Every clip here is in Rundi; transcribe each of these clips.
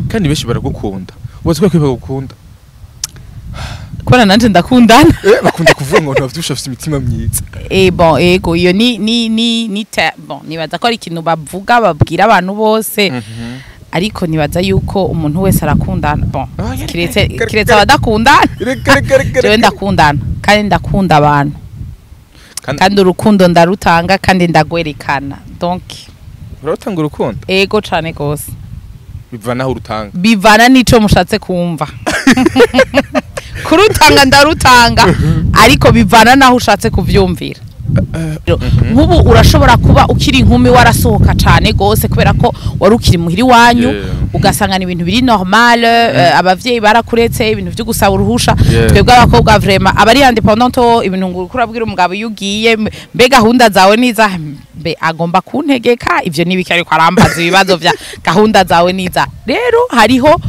kandi benshi baragukunda ubaze ko bagukunda kubera nanje ndakundana bakunda kuvuga ngo ntavyusha afite imitima myiza bon ego iyo ni bon nibaza ko ari ikintu bavuga babwira abantu bose ariko nibaza yuko umuntu wese arakundana bon kiretse abadakundana jewe ndakundana kandi ndakunda abantu kandi urukundo ndarutanga kandi ndagwerekana donc urutanga urukundo ego cane gose bivana aho urutanga bivana nico mushatse kumva kurutanga ndarutanga ariko bivana naho ushatse kuvyumvira nk'ubu urashobora kuba ukiri inkumi warasohoka cyane gose kubera ko wari ukiri muhiri wanyu ugasangana ibintu biri normal abavyeyi barakuretse ibintu byo gusaba uruhusha twebwe abakobwa vraiment abari independent ibintu ngurukura umugabo yugiye mbe gahunda zawe niza mbe agomba kuntegeka ivyo nibiki ariko arambaza ibibazo vya gahunda zawe niza rero hariho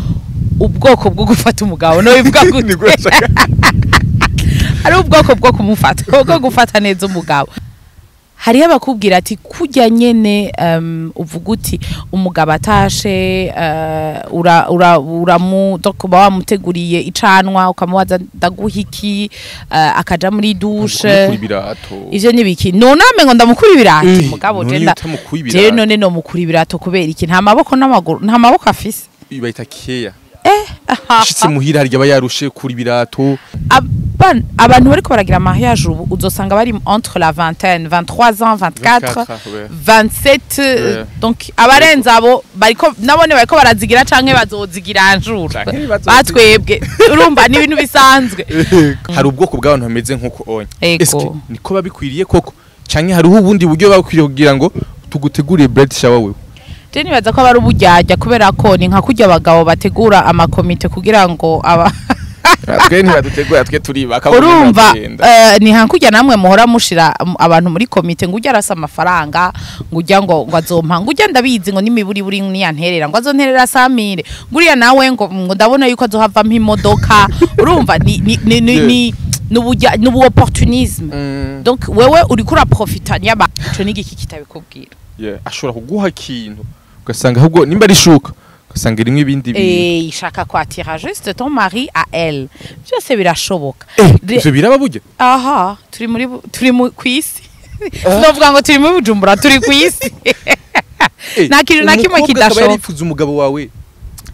ubwoko bwo gufata umugabo no bivuga gute ari ubwoko bwo kumufata bwo gufata neza umugabo hari abakubwira ati kujya nyene uvuga uti umugabo atashe uramu dokuba wamuteguriye icanwa ukamubaza ndaguhiki akaja muri douche ivyo nibiki none amengo ndamukura ibirato umugabo je none no mukura ibirato kubera iki nta maboko n'amaguru nta maboko afise ibayita keya shitse muhira harya bayarushe kuri birato abantu bariko baragira mariage ubu uzosanga bari entre la vingtaine 23 ans 24 27 donc abarenze abo bariko nabone bariko barazigira canke bazozigira anjuru batwebwe urumva ni ibintu bisanzwe hari ubwoko bw'abantu bameze nkuko onye eske niko babikwiriye koko canke hari ubundi buryo bakwiriye kugira ngo tuguteguriye bread shower wewe je nibaza ko abari ubujyajya kubera ko ni nka kujya abagabo bategura amakomite kugira ngo twe ntibadutegura twe turibaka urumva ni nka kujya namwe muhora mushira abantu muri komite ngo ujya arasa amafaranga ngo ujya ngo azompa ngo ujya ndabizi ngo nimiburi buri niyanterera ngo azonterera Samire nguriya nawe ngo ndabona yuko azohavamo imodoka urumva ni nubu opportunisme donc wewe uri kura profitanya baco n'igiki kitabikubwira ashobora kuguha kintu ugasanga ahubwo nimba ari shuka ugasanga rimwe ibindi bintu ishaka kwatira juste ton mari à elle byose birashoboka ivyo biraba burya aha turi mu kwisi novuga ngo turi mu Bujumbura turi kwisi nta kintu na kimwe kidashoboka yarifuza umugabo wawe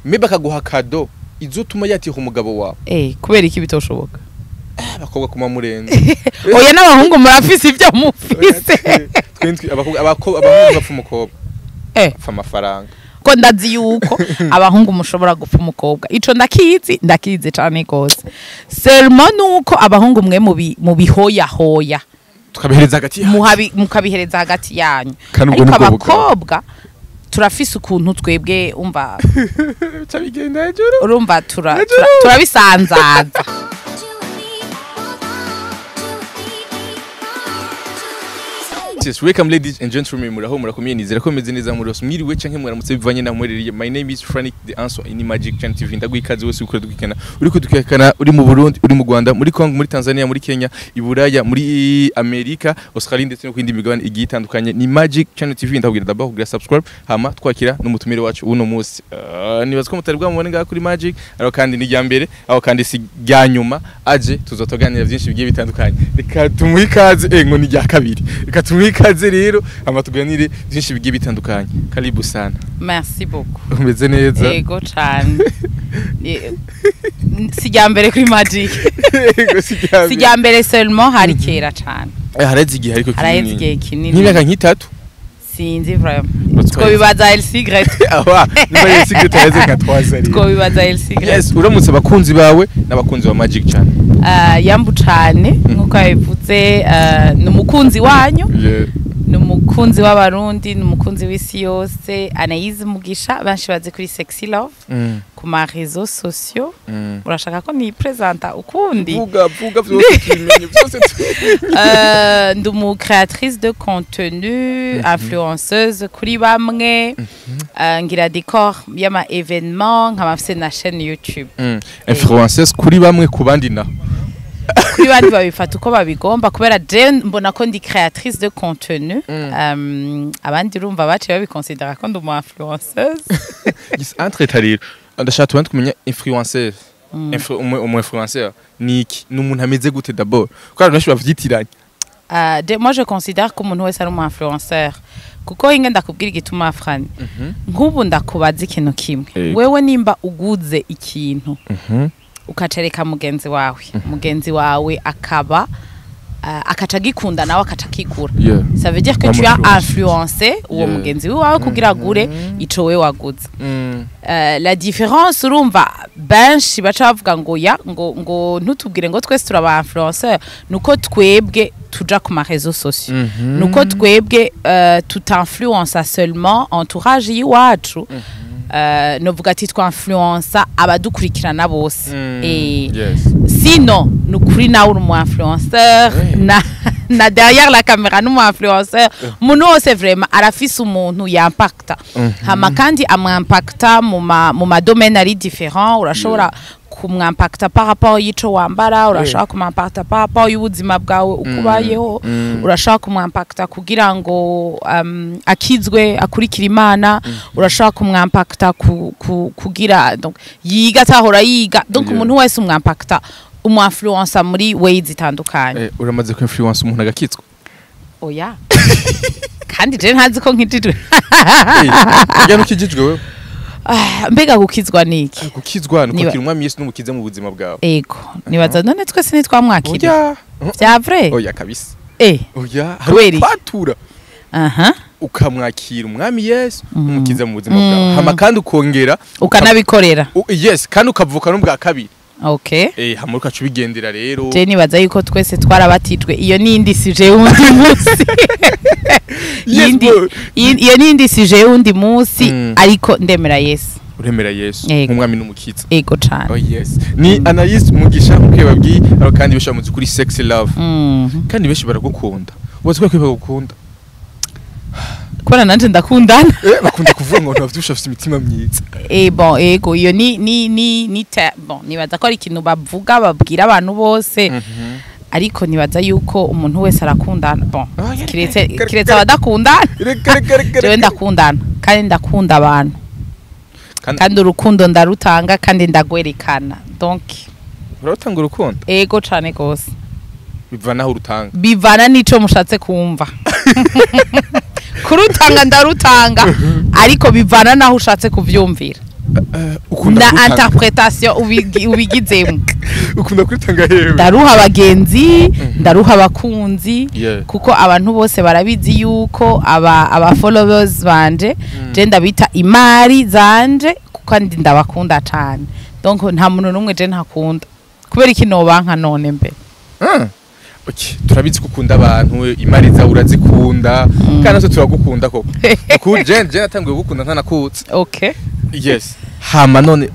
mbe bakaguha kado izotuma yatiha umugabo wawe kubera iki bitoshoboka abakobwa kuma murenze oya n'abahungu murafise ibyo mufise abahungu bapfa umukobwa apfa amafaranga ko ndazi yuko abahungu mushobora gupfa umukobwa ico ndakizi cyane gose seulement nuko abahungu mwe mu bihoya hoya tukabihereza hagati mukabihereza hagati yanyu ariko abakobwa turafise ukuntu twebwe umva cabigenda hejuru urumva turabisanzaza Yes, welcome ladies and gentlemen, muraho murakomeye nizera ko meze neza muri mwiriwe canke mwaramutse bivanye na mwereriye. My name is Frank the answer in Magic Channel TV. Ndagwikaze wose ukora dukikana. Uriko dukikana uri mu Burundi, uri mu Rwanda, muri Congo, muri Tanzania, muri Kenya, Iburaya, muri Amerika, Australia ndetse no kwindi migabane igiye itandukanye. Ni Magic Channel TV ndabwira d'abord kugira subscribe hama twakira n'umutumire wacu uno munsi. Nibaza ko mutari bwamubone ngaha kuri Magic, ariko kandi ni rya mbere, aho kandi si rya nyuma aje tuzotoganira byinshi bigiye bitandukanye. Reka tumuikaze ngo ni rya kabiri. Reka ikaze rero amatuganire byinshi bigiye bitandukanye. Karibu sana. Merci beaucoup. Umeze neza? Yego cyane. Sijyambere kuri Magic. Yego sijyambere. Sijyambere seulement hari kera cyane. Hareze igihe ariko kinini. Hareze igihe kinini. Nk'imyaka nk'itatu. Sinzi vraiment. Two bibaza El Secret. Niba El Secret hareze nka 3 ari. Two bibaza El Secret. Yes, uramutse abakunzi bawe n'abakunzi wa Magic cyane. Yambu cyane nkuko yavuze numukunzi wanyu. Numukunzi w'abarundi numukunzi w'isi yose Anaïs Mugisha banshi baze kuri Sexy Love ku ma réseaux sociaux urashaka ko ni présenta ukundi vuga byose tubimenye byose ndumu créatrice de contenu influenceuse kuri bamwe ngira décor y'ama événement nk'amafise na chaîne YouTube influenceuse kuri bamwe ku bandi na kuri bandi babifata uko babigomba kubera je mbona ko ndi créatrice de contenu abandi urumva baciye babiconsidera ko ndi umu influenceuse entre tariro ndashaka tubandi kumenya influencer umu influencer ni iki ni umuntu ameze gute d'abord kwa benshi bavyitiranye moi je considère ko umuntu wese ari umu influencer kuko inge ndakubwira igituma Frani nk'ubu ndakubaza ikintu kimwe wewe nimba uguze ikintu ukacereka mugenzi wawe akaba akaca gikunda nawe akaca kigura ça veut dire que tu as influencé uwo mugenzi wawe kugira gure ico we waguze la différence urumva benshi baca bavuga ngo ntutubwire ngo twese turaba influenceur nuko twebwe tuja ku ma réseaux sociaux nuko twebwe tutinfluença seulement entourage yiwacu novuga ati twinfluença abadukurikirana bose sinon nukuri nawe uri umu influenceur na derrière la caméra n'umu influenceur umuntu wose vraiment arafise umuntu yampacta hama kandi amwampacta mu ma domaine ari différent urashobora kumwampacta par rapport y'ico wambara urashaka kumwampacta par rapport y'ubuzima bwawe ukubayeho urashaka kumwampacta kugira ngo akizwe akurikira Imana urashaka kumwampacta kugira donc yiga tahora yiga donc umuntu wese umwampacta umu influencer muri ways zitandukanye uramaze ku influence umuntu agakitswa oya kandi je ntazi ko nkijijwe yano kijijwe wewe mbega gukizwa niki gukizwa no kugira umwami Yesu n'umukiza mu buzima bwawe ego nibaza none twese nitwamwakira vya vrai oya kabisa oya kwatura ukamwakira umwami Yesu n'umukiza mu buzima bwawe hama kandi ukongera ukanabikorera yes kandi ukavuka no bwa kabiri okay hamuruka cubigendera rero je nibaza yuko twese twarabatijwe iyo nindi sije wundi munsi iyo nindi sije wundi munsi ariko ndemera Yesu uremera Yesu nk'umwami n'umukiza ego cyane oh yes ni Anaïs Mugisha nk'uko babwiye aro kandi bishamuze kuri sexy love kandi benshi baragukunda ubaze ko bagukunda kora nanje ndakundana bakunda kuvuga ngo ntavyusha afite imitima myiza bon ego iyo ni bon nibaza ko ari ikintu bavuga babwira abantu bose ariko nibaza yuko umuntu wese arakundana bon kiretse abadakundana je ndakundana kandi ndakunda abantu kandi urukundo ndarutanga kandi ndagwerekana donc urutanga urukundo ego cyane gose bivana aho urutanga bivana nico mushatse kumva kurutanga ndarutanga ariko bivana naho ushatse kuvyumvira na interpretation ubigizemo ukunda kwitanga hewe ndaruha abagenzi ndaruha abakunzi kuko abantu bose barabizi yuko aba followers banje je ndabita imari zanje kuko andi ndabakunda cyane donc nta muntu numwe je ntakunda kubera iki nobanka none mbe turabizi gukunda abantu imari zawe urazikunda kandi natwe turagukunda koko kuko je natangiye gukunda ntanakutse okay yes hama none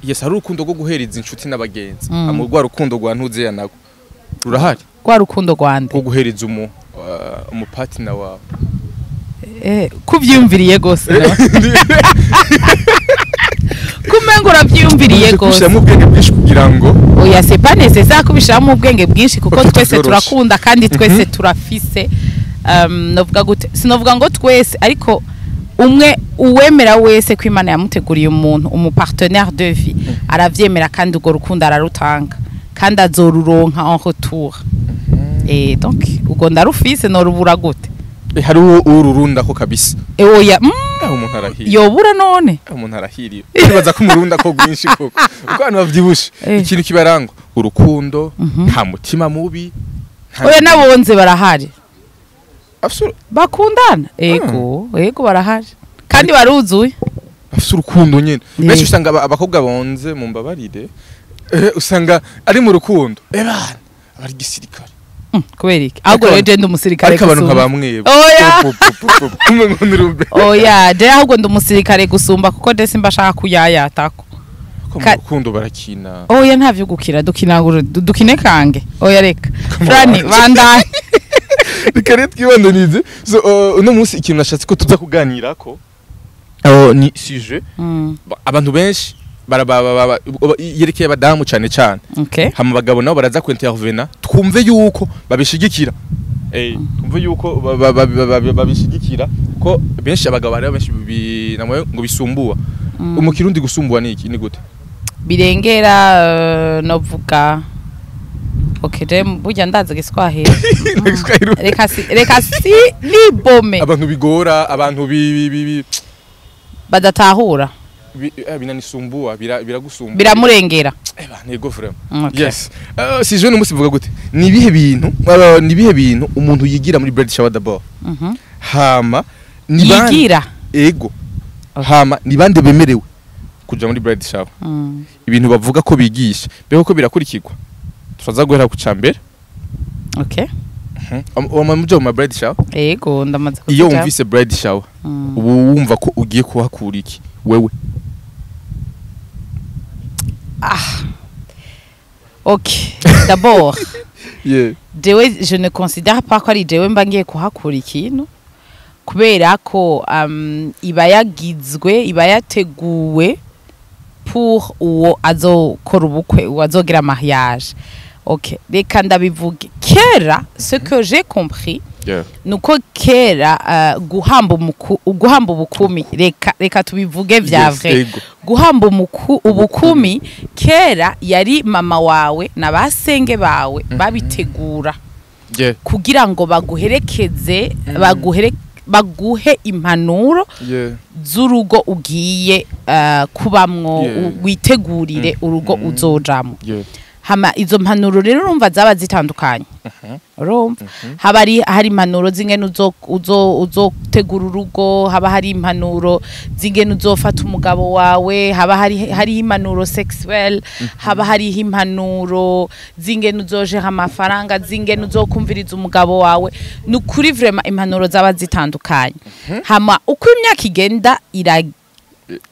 yes hari urukundo rwo guhereza inshuti n'abagenzi amurwa rukundo rwa ntuzeya nago rurahari rwa rukundo rwande rwo guhereza umu partner wawe kuvyumviriye gose kumengo uravyumviriye gose kushamo ubwenge bwinshi kugira ngo oya c'est pas nécessaire kubishamo ubwenge bwinshi kuko twese turakunda kandi twese turafise novuga gute sinovuga ngo twese ariko umwe uwemera wese ko Imana yamuteguriye umuntu umu partenaire de vie aravyemera kandi ugo rukundo ararutanga kandi azoruronka en retour donc ugo ndarufise no rubura gute hari ururunda ko kabisa oya umuntu arahiriye yobura none umuntu arahiriye nibaza ko umurunda ko gwinshi koko uko abantu bavyibushe ikintu kibaranga urukundo nta mutima mubi oya nabonze barahari bakundana ego barahari kandi baruzuye afite urukundo nyene benshi usanga abakobwa bonze mu mbabarire usanga ari mu rukundo bana abari gisirikare kubera iki ahubwo rero je ndi umusirikare ariko abantu nkabamweba oya je ahubwo ndi umusirikare gusumba kuko je simba shaka kuyayatako ko mu rukundo barakina oya ntavyo gukira dukine kange oya reka Frani bandanye reka twibandanize so uno munsi ikintu nashatse ko tuza kuganirako ni sujet abantu benshi yerekeye abadamu cyane cyane okay hama abagabo nabo baraza kwintervena twumve yuko babishigikira twumve yuko babishigikira ko benshi abagabo bari benshi namwe ngo bisumbuwa umukirundi gusumbuwa niki ni gute birengera novuga okay dem burya ndaza giswahili reka si libome abantu bigora abantu badatahura binanisumbua biragusumbua biramurengera nego vraiment yes si je n'umusi vuga gute ni bihe bintu umuntu yigira muri bread shower d'abord hama ni yigira ego hama ni bande bemerewe kuja muri bread shower ibintu bavuga ko bigisha beho ko birakurikirwa turaza guhera ku cambere okay mujo mu bread shower ego ndamaze kuja iyo umvise bread shower ubu wumva ko ugiye kuhakura iki wewe ok d'abord je ne considère pas ko ari jewe mba ngiye kuhakura ikintu kubera ko iba yateguwe pour uwo azokora ubukwe uwo azogira mariage ok reka ndabivuge kera ce que j'ai compris nuko kera guhamba ubukumi reka tubivuge vya vrai guhamba ubukumi kera yari mama wawe na basenge bawe babitegura kugira ngo baguherekeze baguhe impanuro z'urugo ugiye kubamwo witegurire urugo uzojamo hama izo mpanuro rero urumva zaba zitandukanye urumva haba hari impanuro zingene uzotegura urugo haba hari impanuro zingene uzofata umugabo wawe haba hari impanuro sexuelle haba hari impanuro zingene uzojera amafaranga zingene uzokumviriza umugabo wawe nukuri vraiment impanuro zaba zitandukanye hama uko imyaka igenda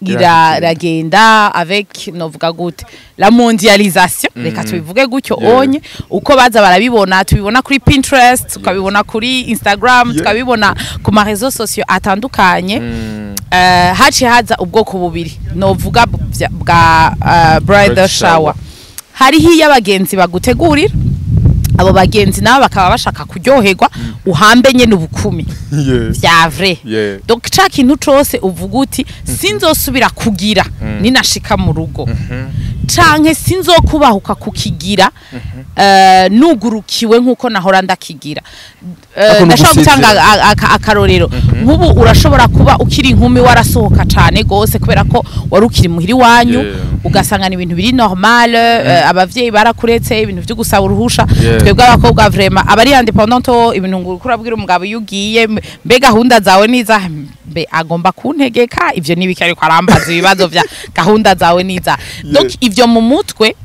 iragenda avec novuga gute la mondialisation reka tubivuge gutyo onye uko baza barabibona tubibona kuri Pinterest tukabibona kuri Instagram tukabibona ku ma réseaux sociaux atandukanye haci haza ubwoko bubiri novuga bwa bridal shower hari hiya abagenzi bagutegurira abo bagenzi nabo bakaba bashaka kuryoherwa uhambe nyene ubukumi vya vrai donc cha kintu cose uvuga uti sinzosubira kugira ninashika mu rugo canke sinzokubahuka kukigira nugurukiwe nkuko nahora ndakigira ndashaka gutanga akarorero nkubu urashobora kuba ukiri inkumi warasohoka cane gose kubera ko wari ukiri muhiri wanyu ugasangana ibintu biri normal abavyeyi barakuretse ibintu byo gusaba uruhusha twebwe abakobwa vraiment abari independent ibintu ngurukura bwira umugabo yugiye mbe gahunda zawe niza mbe agomba kuntegeka ivyo nibiki ariko arambaza ibibazo vya gahunda zawe niza donc ivyo mu mutwe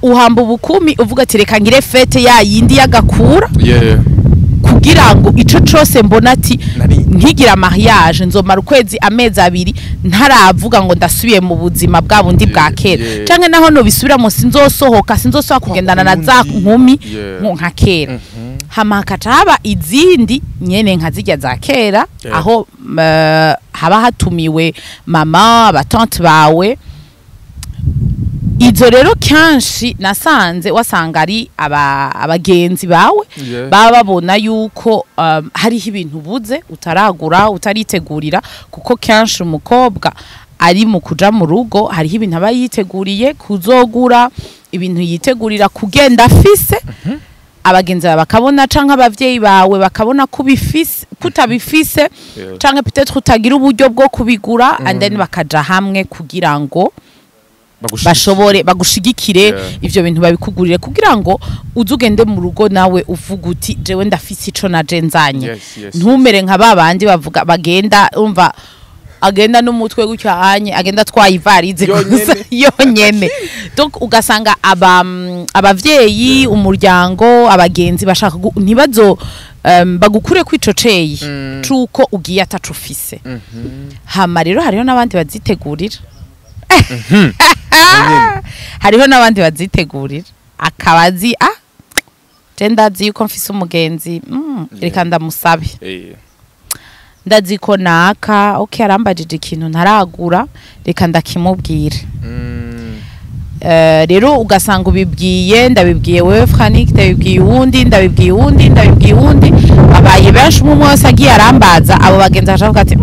uhamba ubukumi uvuga ati reka ngire fete ya yindi yagakura kugira ngo ico cose mbona ati nkigira mariage nzomara ukwezi amezi abiri ntaravuga ngo ndasubiye mu buzima bwa bundi bwa kera canke naho no bisubira mu sinzosohoka kugendana na za nkumi nka kera hama hakataba izindi nyene nka zijya za kera aho haba hatumiwe mama abatante bawe izo rero kanshi nasanze wasanga ari abagenzi bawe baba babona yuko hariho ibintu buze utaragura utaritegurira kuko kanshi umukobwa ari mu kuja mu rugo hariho ibintu aba yiteguriye kuzogura ibintu yitegurira kugenda afise abagenzi bakabona canke abavyeyi bawe bakabona kutabifise canke peut-être utagira uburyo bwo kubigura and then bakaja hamwe kugira ngo bashobore bagushigikire ivyo bintu babikugurire kugira ngo uzugende mu rugo nawe uvuga uti jewe ndafise ico naje nzanye ntumere nka babandi bavuga bagenda umva agenda n'umutwe gutyo anye agenda twayivarize yonyene donc ugasanga abavyeyi umuryango abagenzi bashaka ntibazo bagukure kwicoceye cuko ugiye atacufise hama rero hariho nabandi bazitegurira hariho nabandi bazitegurira akabazi je ndazi yuko mfise umugenzi reka ndamusabe ndazi ko naka okay arambajije ikintu ntaragura reka ndakimubwire rero ugasanga ubibwiye ndabibwiye wewe Frank ndabibwiye uwundi abaye benshi umwe wese agiye arambaza abo bagenzi bashavuga ati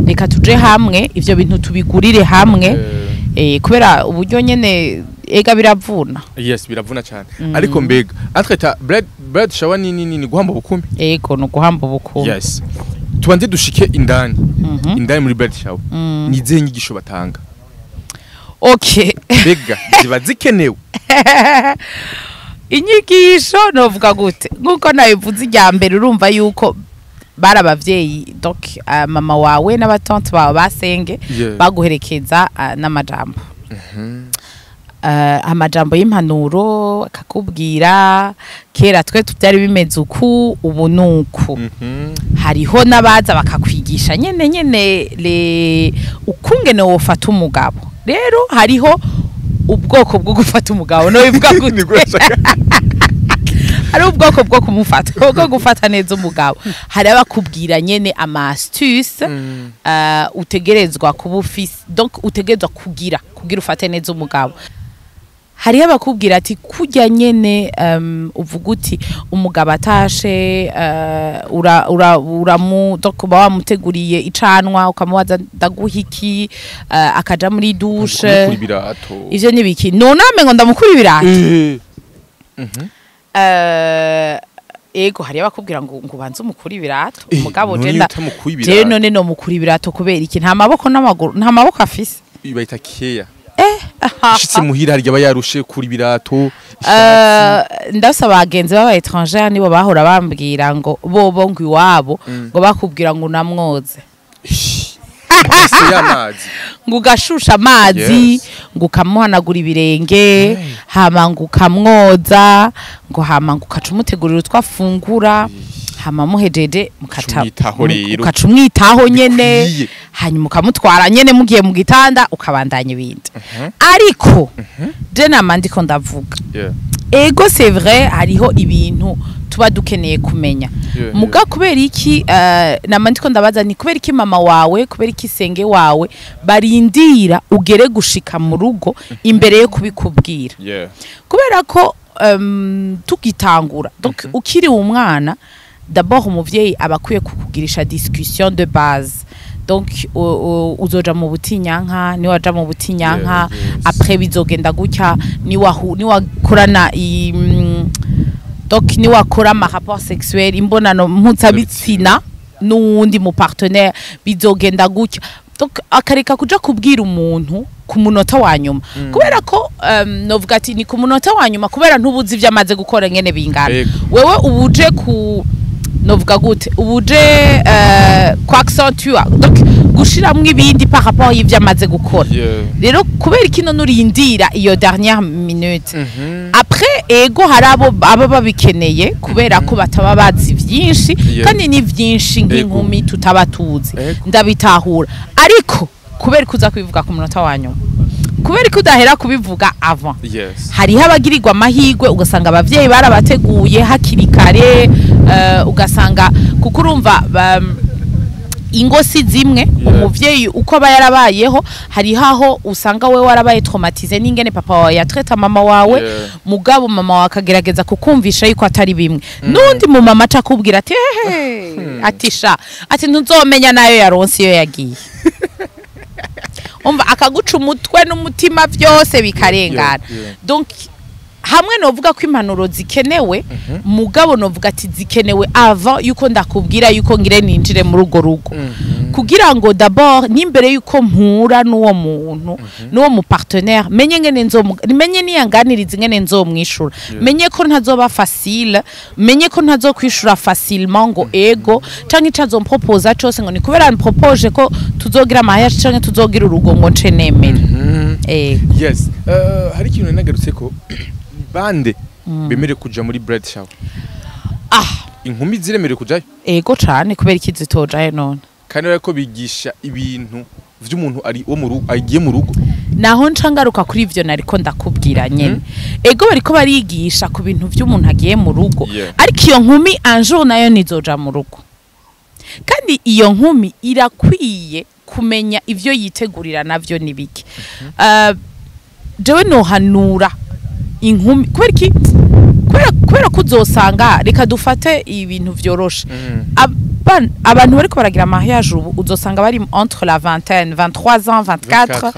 reka tuje hamwe ivyo bintu tubigurire hamwe kubera uburyo nyene ega biravuna. Yes biravuna cyane ariko mbega atweta bread shower ni guhamba bukumi ego no guhamba bukumi. Yes tubanze dushike indani muri bread shower nize nyigisho batanga. Okay mbega ziba zikenewe inyigisho novuga gute nkuko nabivuze ijya mbere urumva yuko barabavyeyi donc mama wawe n'abatante bawe basenge baguherekeza n'amajambo amajambo y'impanuro akakubwira kera twe tubyari bimeze uku ubu nuku hariho nabaza bakakwigisha nyene le ukungene wofata umugabo rero hariho ubwoko bwo gufata umugabo no bivuga gute hari ubwoko bwo kumufata bwo gufata neza umugabo hari abakubwira nyene ama astuce utegerezwa kuba ufise donc utegerezwa kugira ufate neza umugabo hari abakubwira ati kujya nyene uvuga uti umugabo atashe uramu donc ba wamuteguriye icanwa ukamubaza ndaguhiki akaja muri douche ivyo nibiki none amengo ndamukura ibirato ego hari abakubwira ngo banze umukura ibirato umugabo je none no mukura ibirato kubera iki nta maboko n'amaguru nta maboko afise bayita keya shitse muhira harya bayarushe kuri birato ndasaba abagenzi baba étranger nibo bahora bambwira ngo bobo ngo iwabo ngo bakubwira ngo namwoze ngo gashusha amazi ngo kamuhanagura ibirenge hama ngo kamwoza ngo hama ngo kacumutegurira utwafungura hama muhejeje mukacumwitaho nyene hanyuma ukamutwara nyene mugiye mu gitanda ukabandanya ibindi ariko je namandiko ndavuga ego c'est vrai hariho ibintu tuba dukeneye kumenya muga kubera iki namandiko ndabaza ni kubera iki mama wawe kubera iki senge wawe barindira ugere gushika mu rugo imbere yo kubikubwira kubera ko tugitangura donc ukiri umwana d'abord umuvyeyi abakwiye kukugirisha discussion de base donc uzoja mu butinyanka ni waja mu butinyanka après bizogenda gutya ni wakorana donc ni wakora ma rapport sexuel imbonano mpuzabitsina n'uwundi mu partenaire bizogenda gutya donc akareka kuja kubwira umuntu ku munota wa nyuma kubera ko novuga ati ni ku munota wa nyuma kubera ntubuzi vyamaze gukora ngene bingana wewe ubuje ku novuga gute ubuje kwa accentuer donc gushiramwe ibindi par rapport y'ivyo amaze gukora rero kubera kino nurindira iyo dernière minute après ego harabo aba babikeneye kubera ko bataba bazi vyinshi kandi ni vyinshi nk'inkumi tutabatuzi ndabitahura ariko kubera kuza kwivuga ku munota wanyu kubera ko udahera kubivuga avant hariho abagirirwa amahirwe ugasanga abavyeyi barabateguye hakiri kare ugasanga kuko urumva ingosi zimwe umuvyeyi uko aba yarabayeho hari haho usanga we warabaye traumatize n'ingene papa wawe yatreta mama wawe mugabo mama wawe akagerageza kukumvisha yuko atari bimwe nundi mu mama acakubwira ati atisha ati ntuzomenya nayo yaronse iyo yagiye umva akaguca umutwe n'umutima byose bikarengana donc hamwe novuga ko impanuro zikenewe mugabo novuga ati zikenewe avant yuko ndakubwira yuko ngire ninjire muri ugo rugo kugira ngo d'abord nimbere yuko mpura n'uwo muntu n'uwo mu partenaire menye ngene menye niyanganiriza ngene nzomwishura menye ko ntazoba facile menye ko ntazokwishura facilement ngo ego canke icazomproposa cyose ngo ni kubera npropoje ko tuzogira mariage canke tuzogira urugo ngo nce nemera yes hari ikintu nagarutse ko bande bemere kuja muri bread shower inkumi ziremere kujayo ego cane kubera ikizitojaye none kandi ariko bigisha ibintu vy'umuntu ari wo mu rugo agiye mu rugo naho ncangaruka kuri ivyo nariko ndakubwira nyene ego bariko barigisha ku bintu vy'umuntu agiye mu rugo ariko iyo nkumi un jour nayo nizoja mu rugo kandi iyo nkumi irakwiye kumenya ivyo yitegurira navyo nibiki. Jewe nohanura inkumi kubera kuzosanga reka dufate ibintu vyoroshe. Abantu bariko baragira mariage ubu uzosanga bari entre la vingtaine, 23 ans, 24,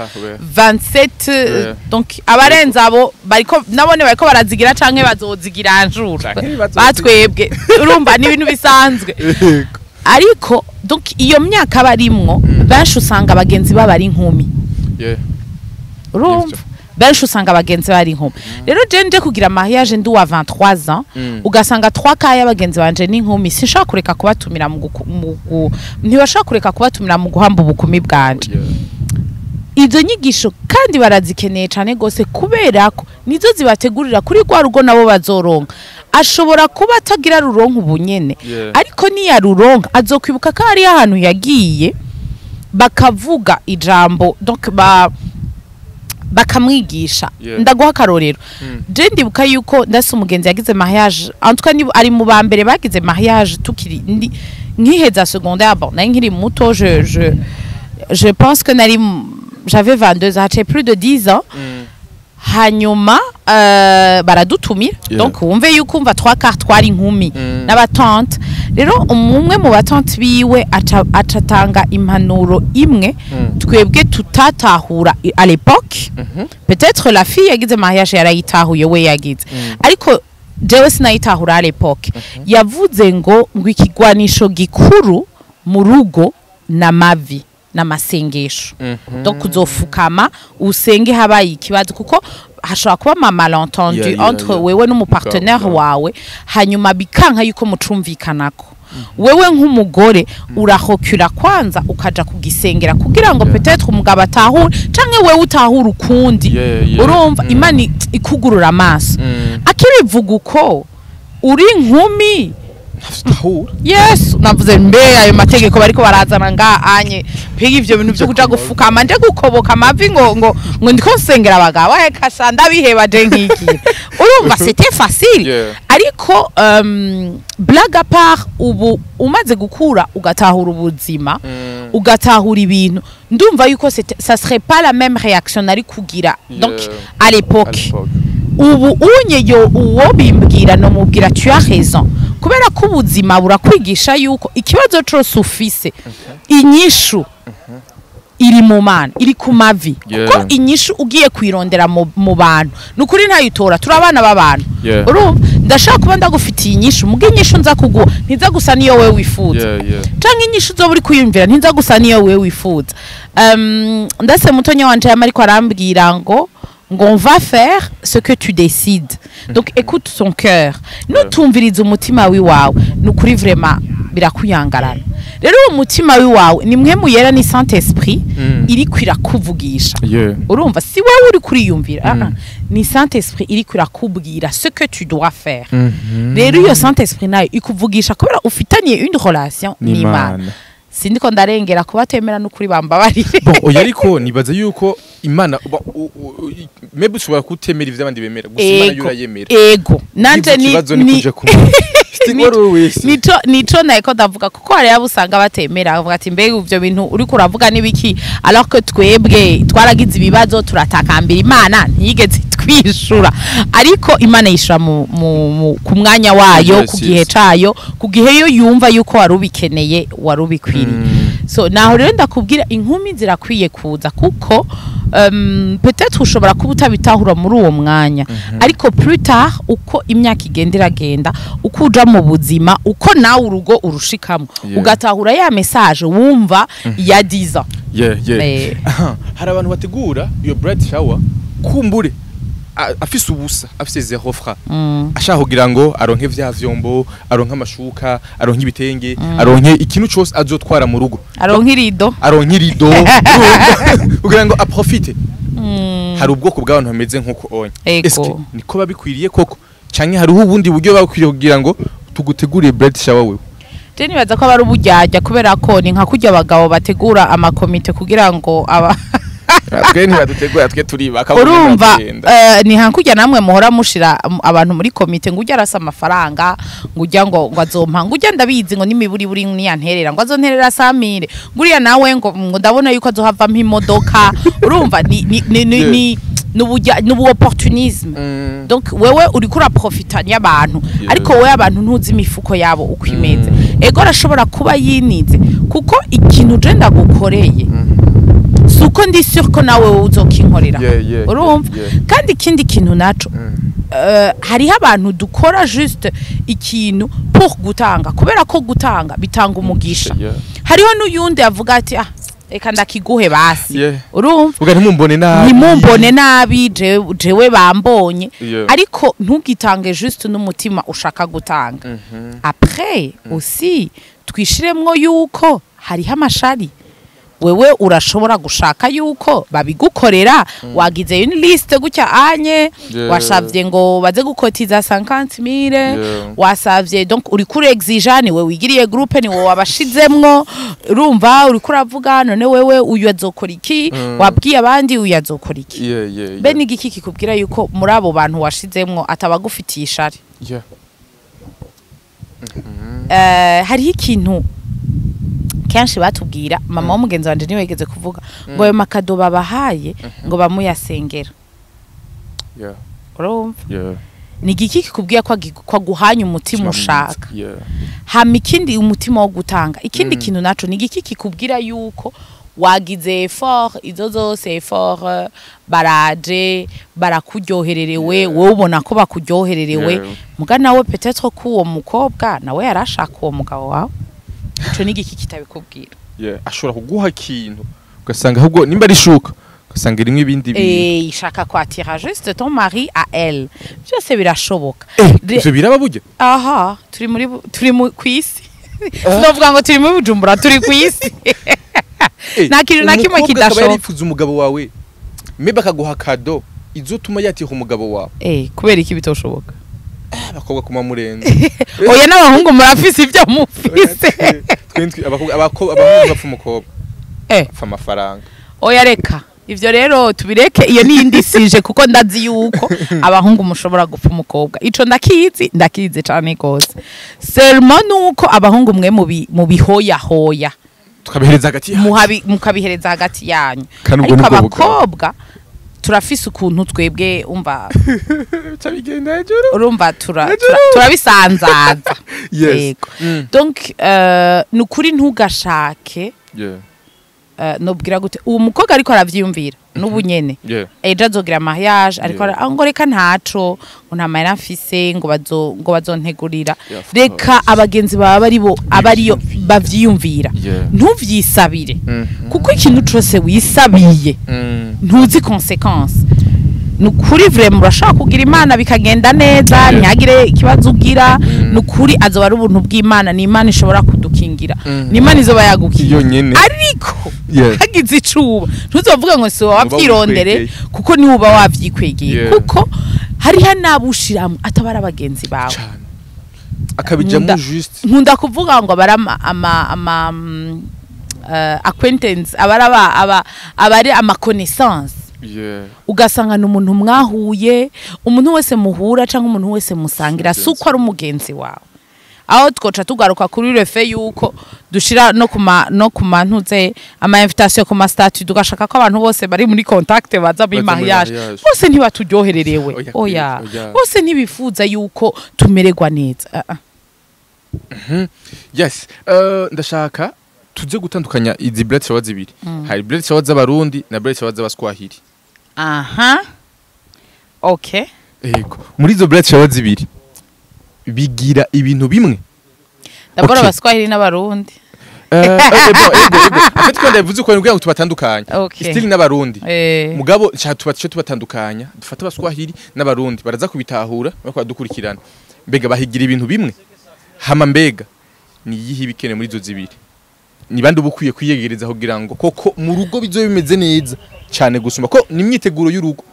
27, donc abarenze abo bariko nabone bariko barazigira canke bazozigira anjura batwebwe urumva ni ibintu bisanzwe. Ariko donc iyo myaka barimwo benshi usanga abagenzi b'abari inkumi. Urumva benshi usanga abagenzi bari inkumi. Rero je nje kugira mariage ndi wa 23 ans ugasanga 3 kaya abagenzi banje n'inkumi sinshaka kureka kubatumira ntibashaka kureka kubatumira mu guhamba ubukumi bwanje. Izo nyigisho kandi barazikeneye cyane gose kubera ko nizo zibategurira kuri rwa rugo nabo bazoronka. Ashobora kuba atagira ruronka ubunyene ariko ni ya ruronka azokwibuka ko ari ahantu yagiye bakavuga ijambo donc bakamwigisha. Ndaguha karorero je ndibuka yuko ndase umugenzi yagize mariage en tout cas ni ari mu bambere bagize mariage tukiri nkiheza secondaire. Bon nari nkiri muto, je pense que j'avais 22 ans, j'ai plus de 10 ans. Hanyuma baradutumira donc wumve yuko umva 3/4 twari inkumi n'abatante. Rero umwe mu batante biwe acatanga impanuro imwe twebwe tutatahura à l'époque. Peut-être la fille yagize mariage yarayitahuye we yagize ariko jewe sinayitahura à l'époque. Yavuze ngo ikigwanisho gikuru mu rugo na mavi n'amasengesho. Donc uzofukama usenge habaye ikibazo kuko hashobora kuba ma malentendu entre wewe n'umupartenaire wawe hanyuma bikanka yuko mucumvikanako. Wewe nk'umugore urahokura kwanza ukaja kugisengera kugira ngo peut-être umugabo atahure canke wewe utahura ukundi. Urumva Imana ikugurura amaso. Akibivuga uko uri inkumi yes navuze mbe ayo mategeko bariko barazana anye pega ivyo bintu byo kuja gufukama nje gukoboka amavi ngo ndiko nsengera abagabo kasha ndabiheba je nkiki. Urumva c'était facile ariko blague à part ubu umaze gukura ugatahura ubuzima ugatahura ibintu ndumva yuko ça serait pas la même réaction nari kugira donc à l'époque. Ubu unyeyo uwo bimbwira no mubwira tu as raison kubera ko ubuzima burakwigisha yuko ikibazo cyose ufise inyishu iri mu mana iri ku mavi kuko inyishu ugiye kwirondera mu bantu nukuri ntayitora turabana b'abantu. Urumva ndashaka kuba ndagufitiye inyishu muge inyishu nza kuguha ntiza gusa niyo wewe wifuza canke inyishu zo buri kuyumvira ntiza gusa niyo wewe wifuza. Ndase mutonya wanje yamariko arambwira ngo on va faire ce que tu décides. Donc écoute ton cœur. Nutumviriza umutima wiwawe nukuri vraiment birakuyangarana. Rero umutima wiwawe ni mwe muyera ni Saint-Esprit iri kwirakuvugisha. Urumva si wewe uri kuriyumvira ni Saint-Esprit iri kwirakubwira ce que tu dois faire. Rero iyo Saint-Esprit nayo ikuvugisha kubera ufitaniye une relation n'Imana. Sindiko ndarengera kubatemera n'ukuri bambabarire. Bon oya ariko nibaza yuko Imana maybe ushobora kutemera ivyo abandi bemera gusa Imana yurayemera. Ego nanje nico nayiko ndavuga kuko hari abusanga batemera avuga ati mbega ivyo bintu uri kuravuga nibiki alors que twebwe twaragize ibibazo turatakambira Imana ntiyigeze twishura ariko Imana yishura ku mwanya wayo ku gihe cayo ku gihe yo yumva yuko warubikeneye warubikwiriye. So naho rero ndakubwira inkumi zirakwiye kuza kuko peut-être ushobora kuba utabitahura muri uwo mwanya ariko plus tard uko imyaka igenderagenda uko uja mu buzima uko nawe urugo urushikamo ugatahura ya message wumva ya 10 ans. Hari abantu bategura iyo bright shower kumbure afise ubusa afise 0 francs ashaka kugira ngo aronke vya vyombo aronke amashuka aronke ibitenge aronke ikintu cyose azotwara mu rugo aronke irido kugira ngo aprofite. Hari ubwoko bw'abantu bameze nkuko onye eske niko babikwiriye koko canke hari ubundi buryo bakwiriye kugira ngo tuguteguriye bright shower wewe? Je nibaza ko bari ubujyajya kubera ko ni nka kujya abagabo bategura amakomite kugira ngo twe ntibadutegura twe turiba urumva ni hankujya namwe muhora mushira abantu muri komite ngo ujya arasa amafaranga ngo ujya ngo azompa ngo ujya ndabizi ngo nimiburi buri niyanterera ngo azonterera Samire nguriya nawe ngo ndabona yuko azohavamo imodoka urumva ni nubu opportunisme donc wewe uri kura profitanya abantu ariko wewe abantu ntuzi imifuko yabo uko imeze ego arashobora kuba yinize kuko ikintu je ndagukoreye suko ndi sûr ko nawe uzokinkorera urumva kandi ikindi kintu naco hariho abantu dukora juste ikintu pour gutanga kubera ko gutanga bitanga umugisha hariho n'uyundi avuga ati eka ndakiguhe basi urumva uga ntimumbone nabi jewe bambonye ariko ntugitange juste n'umutima ushaka gutanga après aussi twishiremwo yuko hariho amashari wewe urashobora gushaka yuko babigukorera wagize une liste gutya anye washavye ngo baze gukotiza 50,000 wasavye donc uri kuri exigene wewe wigiriye groupe ni wowe wabashizemwo urumva uri kuravuga none wewe uyu azokora iki wabwiye abandi uyu azokora iki be nigiki kikubwira yuko muri abo bantu washizemwo atabagufitiye ishari hariho ikintu kenshi batubwira mama w'umugenzi wanje niwe yigeze kuvuga ngo ayo makado babahaye ngo bamuyasengera urumva ni igiki kikubwiye ko guhanya umutima ushaka hama ikindi umutima wo gutanga ikindi kintu naco ni igiki kikubwira yuko wagize effort izo zose effort baraje barakuryohererewe wowe ubona ko bakuryohererewe muga nawe peut-être ko uwo mukobwa nawe yarashaka uwo mugabo wawe ico ni igiki kitabikubwira ashobora kuguha kintu ugasanga ahubwo nimba ari shuka ugasanga rimwe ibindi bintu ishaka kwatira juste ton mari à elle byose birashoboka ivyo biraba burya aha turi mu kwisi sinovuga ngo turi mu Bujumbura turi kwisi nta kintu na kimwe kidashoboka yarifuza umugabo wawe mbe akaguha kado izotuma yatiha umugabo wawe kubera iki bitoshoboka abakobwa kuma murenze oya n'abahungu murafise ibyo mufise abahungu bapfa umukobwa apfa amafaranga oya reka ivyo rero tubireke iyo ni indisije kuko ndazi yuko abahungu mushobora gupfa umukobwa ico ndakizi cyane gose seulement nuko abahungu mwe mu bihoya hoya tukabihereza hagati yanyu mukabihereza hagati yanyu ariko abakobwa turafise ukuntu twebwe umva cyabigenda hejuru urumva turabisanzaza yego donc nukuri ntugashake nobwira gute uwo mukobwa ariko aravyiyumvira n'ubunyene ejo azogira mariage ariko ngo reka ntaco ngo nta mahera mfise ngo bazontegurira reka abagenzi baba abariyo bavyiyumvira ntuvyisabire kuko ikintu cose wisabiye ntuzi consequence nukuri vraiment urashaka kugira imana bikagenda neza ntihagire ikibazo ugira nukuri azoba ari ubuntu bw'Imana ni Imana ishobora kudukingira ni Imana izoba yagukiye ariko hagize icuba ntuzovuga ngo so wavyirondere kuko ni uba wavyikwegeye kuko hari hanabushiramo atabara abagenzi bawe akabijamo juste nkunda kuvuga ngo abara acquaintance abari ama connaissance ugasanga n'umuntu mwahuye umuntu wese muhura cyangwa umuntu wese musangira suko ari umugenzi wawe aho twoca tugaruka kuri refe yuko dushira no kumantuze ama invitation ku ma statut tugashaka ko abantu bose bari muri contact baza mu mariage bose ntibaturyohererewe oya bose ntibifuza yuko tumererwa neza yes ndashaka tuje gutandukanya izi blade shower zibiri hari blade shower z'abarundi na blade shower z'abaswahili okay yego muri izo blade shower zibiri bigira ibintu bimwe dabora abaswahili n'abarundi afite ko ndavuze ko ngo tubatandukanya still n'abarundi mugabo cyo tubatandukanya dufata abaswahili n'abarundi baraza kubitahura bako dukurikirana mbega bahigira ibintu bimwe hama mbega ni yihi bikene muri izo zibiri ni bandi ubukwiye kwiyegereza kugira ngo koko mu rugo bizo bimeze neza cyane gusumba ko ni imyiteguro y'urugo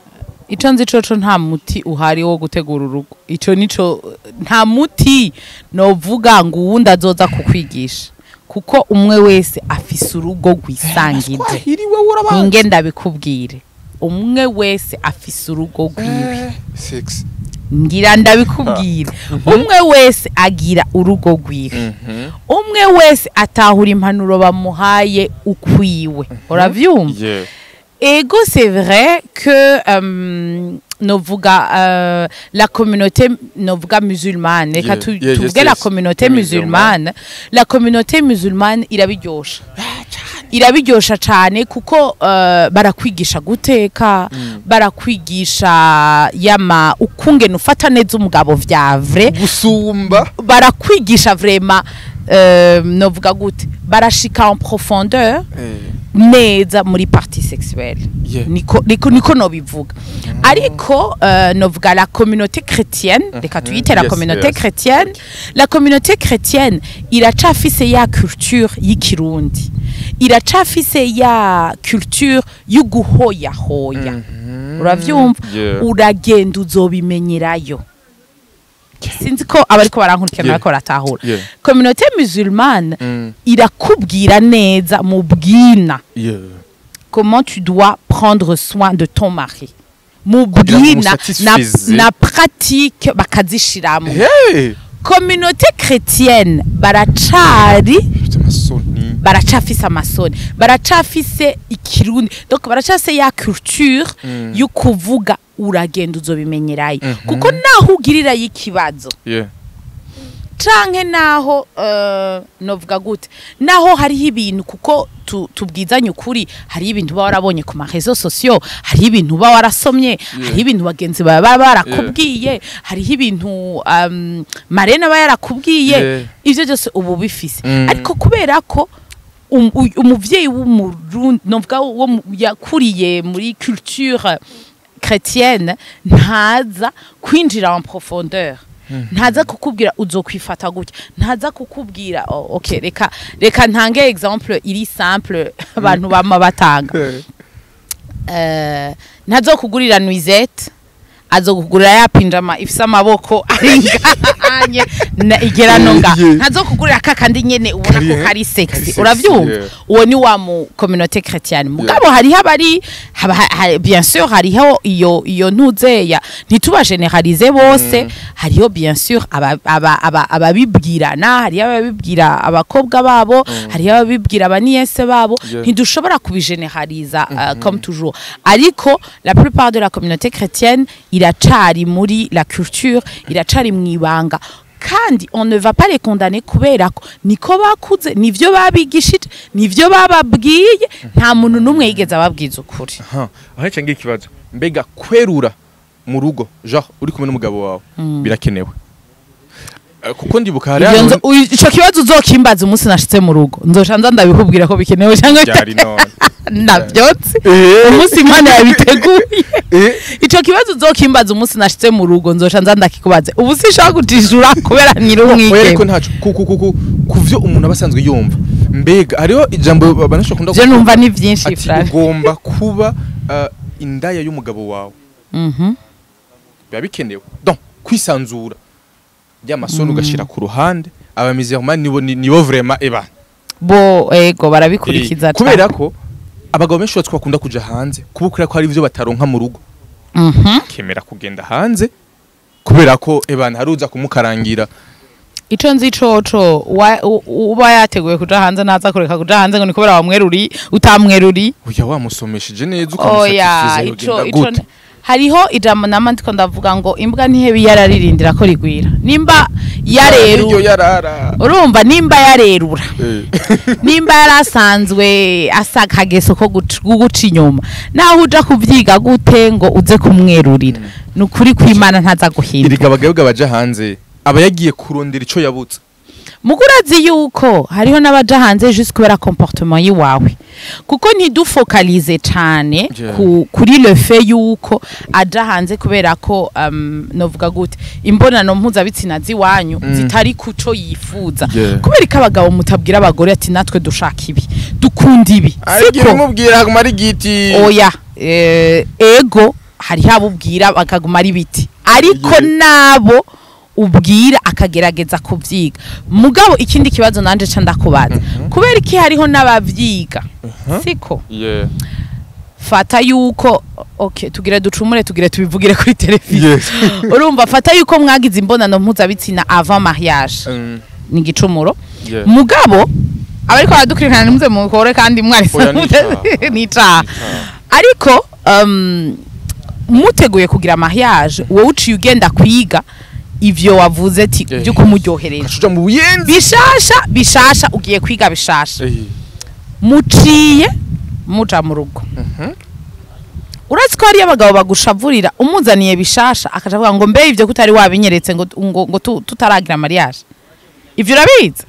ico nzi coco nta muti uhari wo gutegura urugo ico nico nta muti no vuga ngo uwundi azoza kukwigisha kuko umwe wese afise urugo rwisangije ninge ndabikubwire umwe wese afise urugo rwiwe ngira ndabikubwira umwe wese agira urugo rwiwe umwe wese atahura impanuro bamuhaye ukwiwe uravyumva ego c'est vrai que novuga la communauté novuga musulmane reka tuvuge la communauté musulmane irabiryosha cyane kuko barakwigisha guteka barakwigisha yama ukungene ufata neza umugabo vya vrai gusumba barakwigisha vraiment novuga gute barashika en profondeur neza muri partie sexuelle niko no bivuga ariko novuga la communauté chrétienne reka tuyite la communauté chrétienne la communauté chrétienne iracafise ya culture y'ikirundi iracafise ya culture y'uguhoya uravyumva uragenda uzobimenyerayo sinzi ko abariko barankurikirana ko ratahura communauté musulmane irakubwira neza mu bwina comment tu dois prendre soin de ton mari mu bwina na pratique bakazishiramo communauté chrétienne baracafise amasoni baracafise ikirundi donc baracafise ya culture y'ukuvuga uragenda uzobimenyerayo kuko naho ugirira y'ikibazo canke naho novuga gute naho hariho ibintu kuko tubwizanye ukuri hariho ibintu uba warabonye ku marezo sociaux hariho ibintu uba warasomye hariho ibintu bagenzi baba barakubwiye hariho ibintu marene aba yarakubwiye ivyo byose ubu bifise ariko kubera ko umuvyeyi w'umurundi novuga wo yakuriye muri culture chrétienne ntaza kwinjira en profondeur ntaza kukubwira uzokwifata gutya ntaza kukubwira okay reka ntange exemple iri simple abantu bama batanga ntazo kugurira nuisette azokugurira ya pinjama ifisa amaboko aringanye igera nonga ntazo kugurira kakandi nyene ubona ko kari sexy uravyumva uwo ni wa mu communauté chrétienne mugabo hari habari bien sûr hariho iyo ntuzeya ntituba generaliser bose hariho bien sûr ababibwirana hariho ababibwira abakobwa babo hariho ababibwira abaniese babo ntidushobora kubigeneraliza comme toujours ariko la plupart de la communauté chrétienne iracari muri la culture iracari mwibanga kandi on ne va pas les condamner kubera ko niko bakuze nivyo babigishije nivyo bababwiye nta muntu numwe yigeze ababwiza ukuri aho cyangwa ikibazo mbega kwerura mu rugo genre uri kumwe n'umugabo wawe birakenewe kuko ndibuka hari ico kibazo uzokimbaza umunsi nashitse mu rugo nzoca ndabikubwira ko bikenewe cyangwa cyari none navyotse umunsi Imana yabiteguye ico kibazo uzokimbaza umunsi nashitse mu rugo nzoca ndakikubaze ubu sishaka gutijura kubera nyiri umwike ariko ntacu kuvyo umuntu abasanzwe yumva mbega hariho ijambo banasho kunda je numva ni vyinshi frère ugomba kuba indaya y'umugabo wawe biba bikenewe donc kwisanzura y'amasoni ugashira ku ruhande abamizi nibo vraiment eba bo ego barabikurikiza kubera ko abagabo benshi bakunda kuja hanze kubukira ko hari ivyo bataronka mu rugo kemera kugenda hanze kubera ko ebana haruza kumukarangira ico nzi coco uba yateguye kuja hanze naza kureka kuja hanze ngo nikobera wamweruri utamweruri oya wamusomesheje neza ukamusatifiza ico hariho ijambo nama ndiko ndavuga ngo imbwa ntihebi yararindira ko rigwira nimba yarerura urumva nimba yarerura nimba yarasanzwe asakageso ko guca inyuma naho uja kuvyiga gute ngo uze kumwerurira nukuri kw'Imana ntaza guhimba iriga abagabo baja hanze aba yagiye kurondera ico yabutse mugurazi yuko hariho n'abaja hanze juste kubera comportement yiwawe kuko ntidufocalize cyane kuri le fait yuko aja hanze kubera ko novuga gute imbonano mpuzabitsina ziwanyu zitari kuco yifuza kubera ko abagabo mutabwira abagore ati natwe dushaka ibi dukunda ibi siko mubwira haguma ari giti oya ego hari habubwira bakaguma ari biti ariko nabo ubwira akagerageza kuvyiga mugabo ikindi kibazo nanje ca ndakubaza kubera iki hariho n'abavyiga siko fata yuko okay tugire ducumure tugire tubivugire kuri televiziyo urumva fata yuko mwagize imbonano mpuzabitsina avant mariage ni gicumuro mugabo abariko baradukurikirana nimuze mukore kandi mwari nica ariko muteguye kugira mariage wowe uciye ugenda kwiga ivyo wavuze ati byuko muryohereje mu buyenzi bishasha ugiye kwiga bishasha muciye muja mu rugo uretse ko hari abagabo bagushavurira umuzaniye bishasha akavuga ngo mbe ivyo kutari wabinyeretse ngo tutaragira mariage ivyo urabizi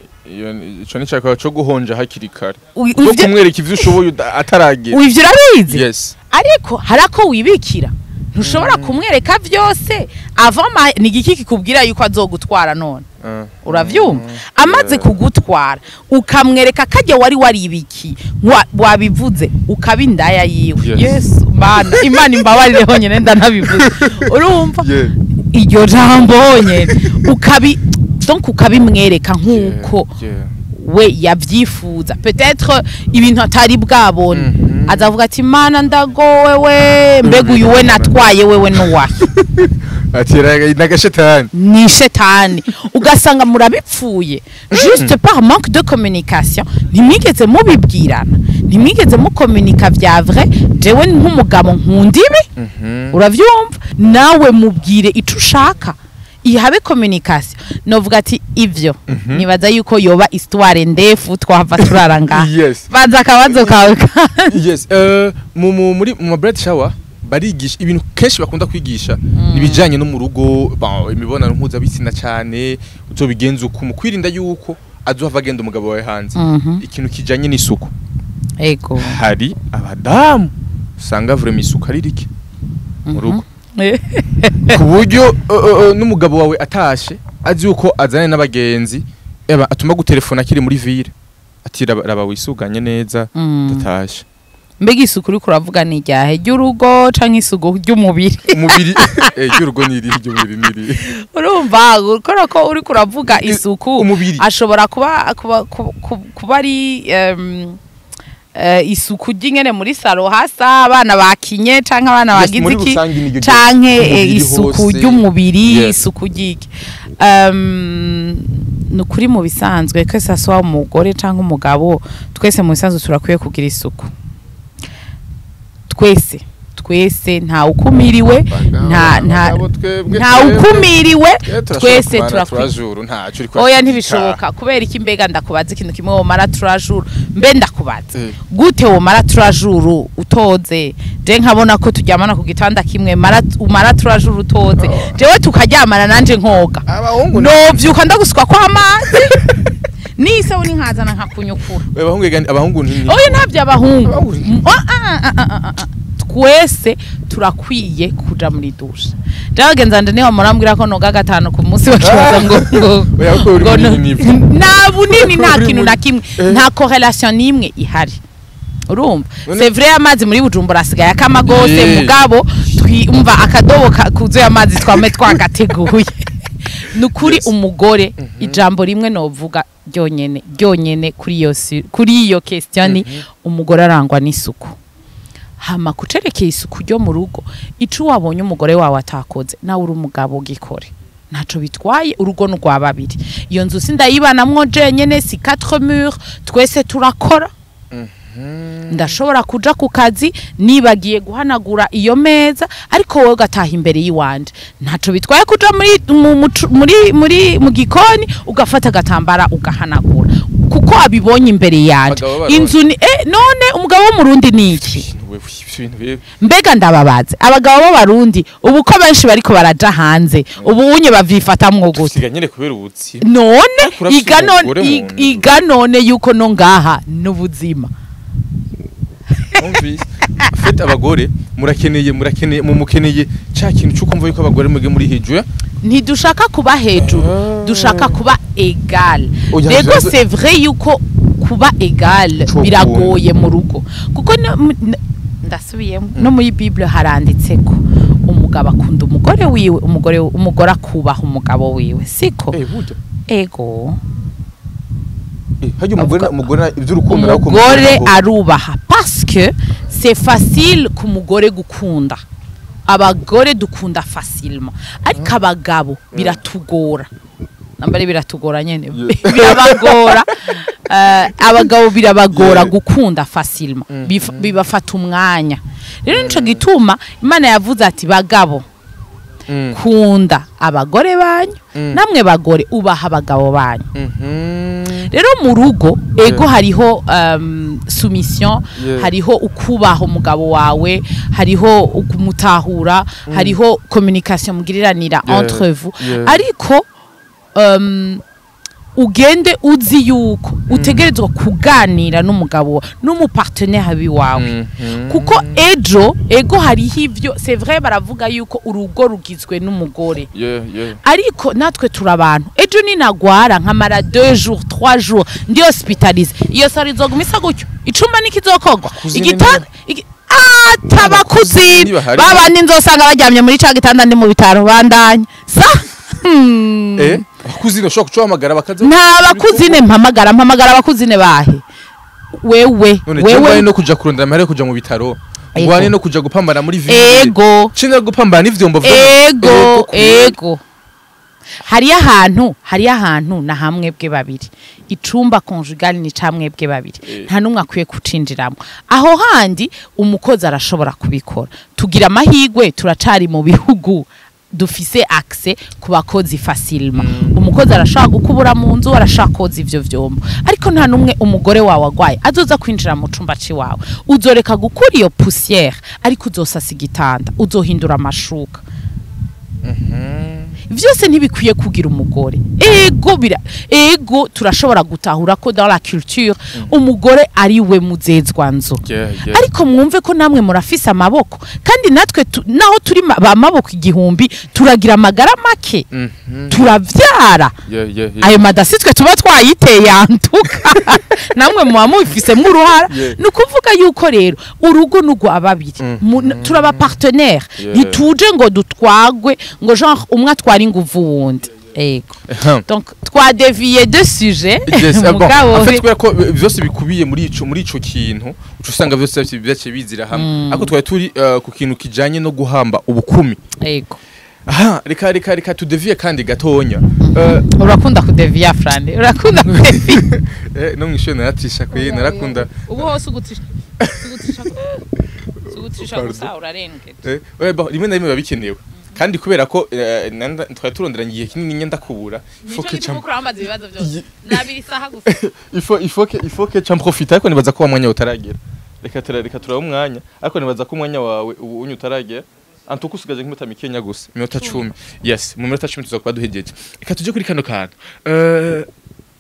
ico ni cyakora cyo guhonja hakiri kare no kumwereka ivyo ushoboye ataragira ivyo urabizi yes ariko harako wibikira ntushobora kumwereka vyose avama ni giki kikubwira yuko azogutwara none uravyumva amaze kugutwara ukamwereka kaje wari waribiki wabivuze ukabindaya yiwe yes bana imana imbabarire honyene ndanabivuze urumva iryo jambo honyene donc ukabimwereka nkuko we yavyifuza peut-être ibintu atari bwabone azavuga ati mana ndagowe we mbega uyu we natwaye wewe nuwahe atiraga nagashetani ni shetani ugasanga murabipfuye juste par manque de communication ntimwigeze mubibwirana ntimwigeze mukomunika vya vrai jewe nk'umugabo nkundibe uravyumva nawe mubwire ico ushaka ihabe communication novuga ati ivyo nibaza yuko yoba histoire ndefu twava turaranga baza akabazo kawe yes muri mu bread shower barigisha ibintu kenshi bakunda kwigisha nibijanye no mu rugo imibonano mpuzabitsina cyane uzobigenza uko mu kwirinda yuko azohava agenda umugabo wawe hanze ikintu kijanye n'isuku ego hari abadamu usanga vraiment isuku ari rike mu rugo ku buryo n'umugabo wawe atashe azi uko azanye n'abagenzi atuma gutelefona akiri muri ville ati raba wisuganye neza datashe mbega isuku uri kuravuga ni ryahe ry'urugo canke isuku ry'umubiri umubiri ry'urugo niri ry'umubiri niri urumva ukora ko uri kuravuga isuku ashobora kuba ari isuku ry'ingene muri salo hasa abana bakinye canke abana bagize iki canke isuku ry'umubiri isuku ry'iki nukuri mu bisanzwe ko saswa umugore canke umugabo twese mu bisanzwe turakwiye kugira isuku twese nta ukumiriwe nta ukumiriwe twese turakwijuru nta curi kwa oya ntibishoboka kubera iki mbega ndakubaza ikintu kimwe wo mara turajuru mbe ndakubaza gute wo mara turajuru utoze je nkabona ko tujyamana ku gitanda kimwe mara turajuru utoze jewe tukaryamana nanje nkoga no vyuka ndagusukwa kwa amazi nise uni nkazana nkakunyukura abahungu oya ntabyo abahungu twese turakwiye kuja muri dushe ndagenza ndane ho murambwira ko noga gatano ku munsi bakibaza ngo na bunini nta kintu na kimwe nta correlation nimwe ihari urumva c'est vrai amazi muri Bujumbura asigaye akama gose mugabo twumva akadobo kuzuye amazi twame twagateguye nukuri umugore ijambo rimwe novuga ryonyene kuri iyo question umugore arangwa n'isuku hama kucerekeye isuku ryo mu rugo ico wabonye umugore wawe atakoze nawe uri umugabo gikore naco bitwaye urugo n'ugwa babiri iyo nzu sindayibanamwo jenyene si 4 murs twese turakora ndashobora kuja ku kazi nibagiye guhanagura iyo meza ariko wowe gataha imbere yiwanje ntaco bitwaye kuja mu gikoni ugafata gatambara ugahanagura kuko abibonye imbere yanje inzu ni none umugabo wo mu Rundi niki mbega ndababaze abagabo b'abarundi ubu ko benshi bariko baraja hanze ubu unye bavyifatamwo gute siganyene kubera ubutsi none iga none yuko no ngaha n'ubuzima fete abagore mumukeneye ca kintu cyuko mvuye ko abagore muge muri hejuru ntidushaka kuba hejuru dushaka kuba egal rego c'est vrai yuko kuba egal biragoye mu rugo kuko ndasubiyemo no muri Bible haranditse ko umugabo akunda umugore wiwe umugore akubaha umugabo wiwe siko burya ego hajya umugore iby'urukundo umugore arubaha parce que c'est facile ku mugore gukunda abagore dukunda facilement ariko abagabo biratugora nambare biratugora nyene birabagora abagabo birabagora gukunda facilement bibafata umwanya rero nico gituma Imana yavuze ati bagabo kunda abagore banyu namwe bagore ubaha abagabo banyu rero mu rugo ego hariho soumission hariho ukubaha umugabo wawe hariho ukumutahura hariho communication mugiriranira entre vous ariko ugende uzi yuko utegerezwa kuganira n'umugabo n'umupartenaire biwawe kuko ego hariho ivyo c'est vrai baravuga yuko urugo rugizwe n'umugore ariko natwe turabantu ejo ninagwara nkamara 2 jours 3 jours ndi hospitalize iyo sari izogumisa gutyo icuma nikizokogwa igitanda tabakuzini babandi nzosanga baryamye muri ca gitanda ndi mu bitaro bandanye sa bakuzine ushobora kuchamagara bakaza nta bakuzine mpamagara abakuzine bahe wewe no kuja kurondera amahera kuja mu bitaro ngwane no kuja gupambana muri ville ego cinga gupambana ivyombo ego hari ahantu na hamwe bwe babiri icumba conjugal ni camwe bwe babiri nta numwe akwiye kucinjiramo aho handi umukozi arashobora kubikora tugira amahigwe turacari mu bihugu dufise accès ku bakozi facilement umukozi arashaka gukubura mu nzu arashaka koza ivyo vyombo ariko nta numwe umugore wawe agwaye azoza kwinjira mu cumba ci wawe uzoreka gukura iyo poussière ariko uzosasa igitanda uzohindura amashuka vyose ntibikwiye kugira umugore ego turashobora gutahura ko dans la culture umugore ari we muzezwa nzo ariko mwumve ko namwe murafise amaboko kandi natwe naho turi ba maboko igihumbi turagira amagara make turavyara ayo madasi twe tuba twayiteye antuka namwe muba mubifise mu ruhara nukuvuga yuko rero urugo nugo ababiri turaba partenaire ntituje ngo dutwagwe ngo genre umwe atwara inguvu wundi ego donc twadeviye de sujet en fait kubera ko byose bikubiye muri ico kintu usanga byose byace bizira hamwe ako twari turi ku kintu kijanye no guhamba ubukumi ego reka tudeviye kandi gatonya urakunda kudeviya frande urakunda kudeviya no mwisho naratisha kwe narakunda ubu hose ugutisha gusa urarenge rimwe na rimwe babikenewe kandi kubera ko twari turondera ngiye kinini nyenda kubura il faut que tu en profites ariko nibaza ko umwanya utaragera reka turaba umwanya ariko nibaza ko umwanya wawe ubu unyu utaragera antuko usigaje nk'imota mikenya gusa minota 10 yes mu minota 10 tuzakuba duhejeje reka tuje kuri kano kantu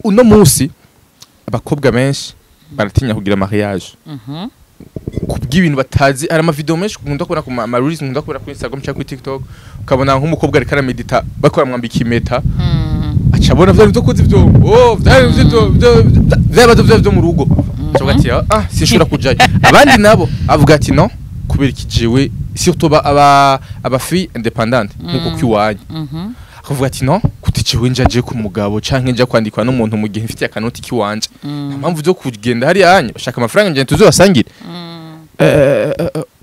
uno munsi abakobwa benshi baratinya kugira mariage kubw'ibintu batazi ari ama video menshi nkunda kubona ku ma reels nkunda kubona kuri Instagram cyangwa kuri TikTok ukabona nk'umukobwa ari karamedita bakora mwambika impeta acabona byo kuzi byo byo mu rugo cyangwa ati sinshobora kujayo abandi nabo avuga ati no kubera ikijewe surtout aba fille independante nkuko kwiwanye akavuga ati no kutijewe njaje ku mugabo canke nja kwandikwa n'umuntu mu gihe mfite akanoti kiwanje mpamvu byo kugenda hari yanye bashaka amafaranga nje tuzobasangire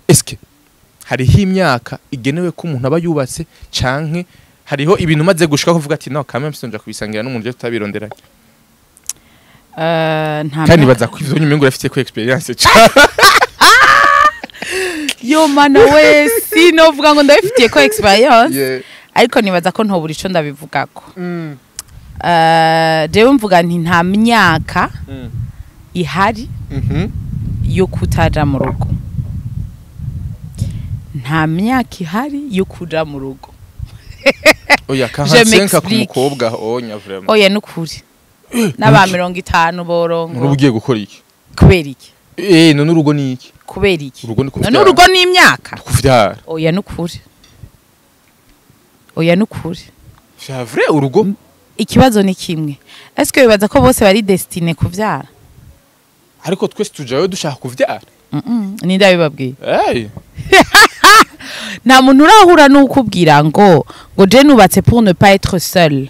eske hariho imyaka igenewe ko umuntu aba yubatse canke hariho ibintu maze gushika kuvuga ati no kamwe msonja kubisangira n'umuntu je tutabironderanye kandi baza kwivyo nyume ngo rafite ko experience yo mana we sinovuga ngo ndabifitiye ko experience ariko nibaza ko ntobura ico ndabivugako jewe mvuga nti nta myaka ihari yo kutaja mu rugo nta myaka ihari yo kuja mu rugo oya kahansenka ku mukobwa onya vraiment oya nukuri n'aba 50 borongo urugiye gukora iki kubera iki none urugo ni iki kubera iki urugo ni kuvyara none urugo ni imyaka kuvyara oya nukuri oya nukuri c'est vrai urugo ikibazo ni kimwe est-ce que bibaza ko bose bari destiné kuvyara ariko twese tujayo dushaka kuvyara ni ndabibabwiye nta muntu urahura n'ukubwira ngo je nubatse pour ne pas être seul.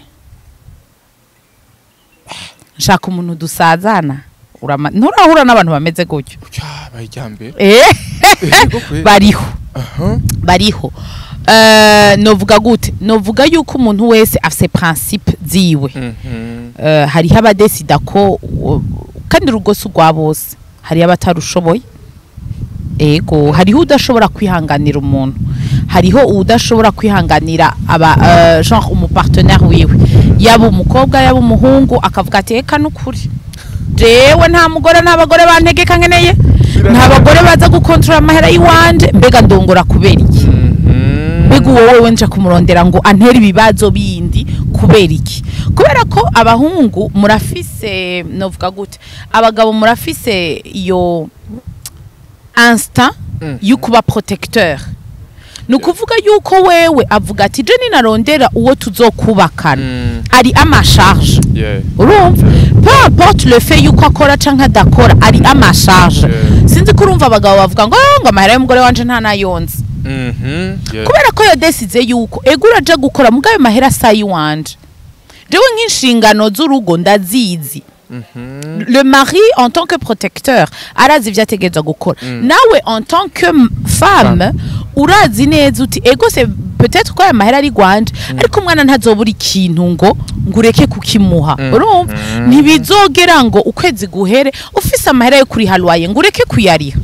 Nshaka umuntu dusazana. Nturahura n'abantu bameze gutyo. Bayijyambere. Bariho. Bariho. Novuga gute? Novuga yuko umuntu wese afise principe ziwe. Hariho abadesida ko kandi urugo si rwa bose. Hariho abatarushoboye. Ego, hariho udashobora kwihanganira umuntu. Hariho udashobora kwihanganira genre umupartenaire wiwe. Yaba umukobwa yaba umuhungu akavuga ati eka n'ukuri. Jewe nta mugore n'abagore bantegeka nkeneye. Nta bagore baza gukontrola amahera yiwanje mbega ndongora kubera iki. Mbega wowe wenja kumurondera ngo antera ibibazo bindi kubera iki. Kubera ko abahungu murafise novuga gute. Abagabo murafise iyo instinct yukuba protecteur. Nukuvuga yuko wewe avuga ati je ninarondera uwo tuzokubakana ari ama charge. Urumva peu importe le fait yuko akora canka dakora ari ama charge. Sinzi kurumva abagabo bavuga ngo amahera y'umugore wanje nta nayonze. Kubera ko yo desize yuko egura je gukora mugabe mahera sayi wanje. Jewe nk'inshingano z'urugo ndazizi. Le mari en tant que protecteur arazi vyategeza gukora. Nawe en tant que femme urazi neza uti ego c'est peut-être ko amahera ari gwanje ariko umwana ntazobura ikintu ngo ngureke kukimuha. Urumva ntibizogera ngo ukwezi guhere ufise amahera yo kuri halwaye ngureke kuyariha.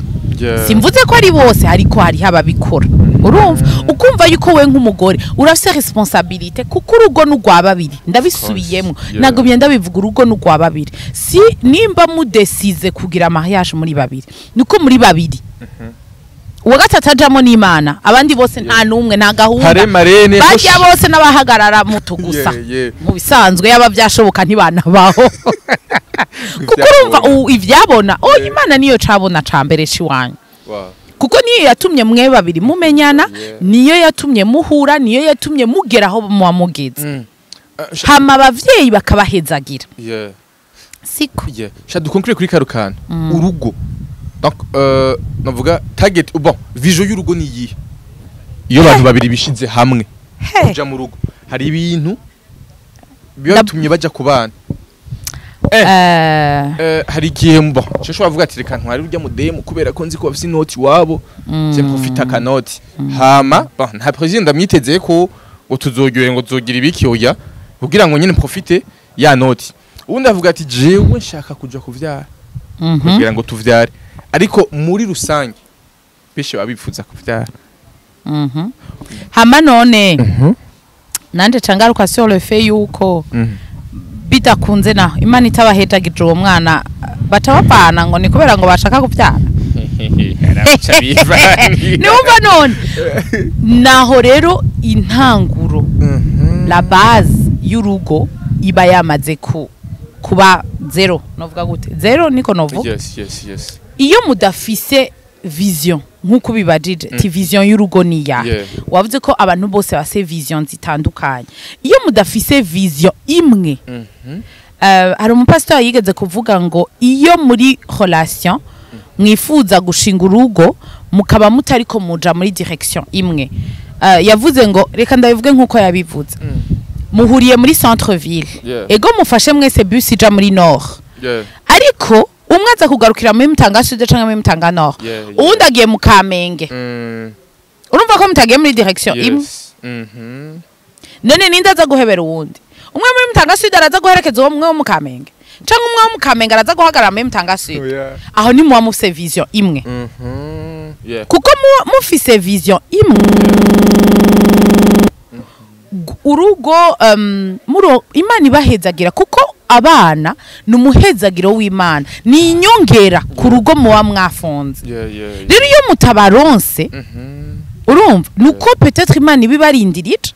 Simvuze ko ari bose ariko hari ababikora. Urumva ukumva yuko we nk'umugore urafise responsabilité kuko urugo n'ugwa babiri ndabisubiyemo nago byenda bivuga urugo n'ugwa babiri si nimba mudesize kugira mariage muri babiri niko muri babiri uwa gatatu ajamo n'Imana abandi bose nta numwe nta gahunda bajya bose n'abahagarara mutugusa mu bisanzwe yaba byashoboka ntibanabaho kuko urumva ivyabona Imana niyo cabona cambere ciwanyu. Kuko niyo yatumye mwe babiri mumenyana niyo yatumye muhura niyo yatumye mugeraho muwamugeze hama abavyeyi bakabahezagira siko shadukonkire kuri karukana urugo donc navuga target bon vision y'urugo ni yihe iyo abantu babiri bishize hamwe kuja mu rugo hari ibintu bibatumye baja kubana hari igihe mbo cyo bavuga ati reka ntwari urya mudemu kubera ko nzi ko bafite inoti wabo je profita kanoti hama nta president ndamwitezeye ko ngo tuzogyoye ngo tuzogira ibiki oya kugira ngo nyine profite ya noti ubundi avuga ati jewe nshaka kuja kuvyara kugira ngo tuvyare ariko muri rusange beshe babifuza kuvyara hama none nanje cangaruka sur le fait yuko bidakunze naho Imana itabahejagije uwo mwana batabapana ngo ni kubera ngo bashaka kuvyara niumva none naho rero intanguro la base y'urugo iba yamaze kuba zero novuga gute zero niko novuga yes iyo mudafise vision nkuko bibajije ti vision y'urugo niya wavuze ko abantu bose base vision zitandukanye iyo mudafise vision imwe hari umupastor yigeze kuvuga ngo iyo muri relation mwifuza gushinga urugo mukaba mutariko muja muri direction imwe yavuze ngo reka ndabivuge nkuko yabivuze muhuriye muri centre ville ego mufashe mwese bus ija muri nord ariko umwe aza kugarukira muri Mutanga Sud canke muri Mutanga Nord uwundi agiye mu Kamenge urumva ko mutagiye muri direction imwe none ninda aza guhebera uwundi umwe muri Mutanga Sud araza guherekeza uwo mwe mu Kamenge canke umwe mu Kamenge araza guhagarara muri Mutanga Sud aho ni muwa mufise vision imwe kuko mufise vision imwe urugo Imana ibahezagira kuko abana numuhezagiro w'Imana ni inyongera ku rugo muwa mwafonze rero iyo mutabaronse urumva nuko peut-être Imana ibibarindirije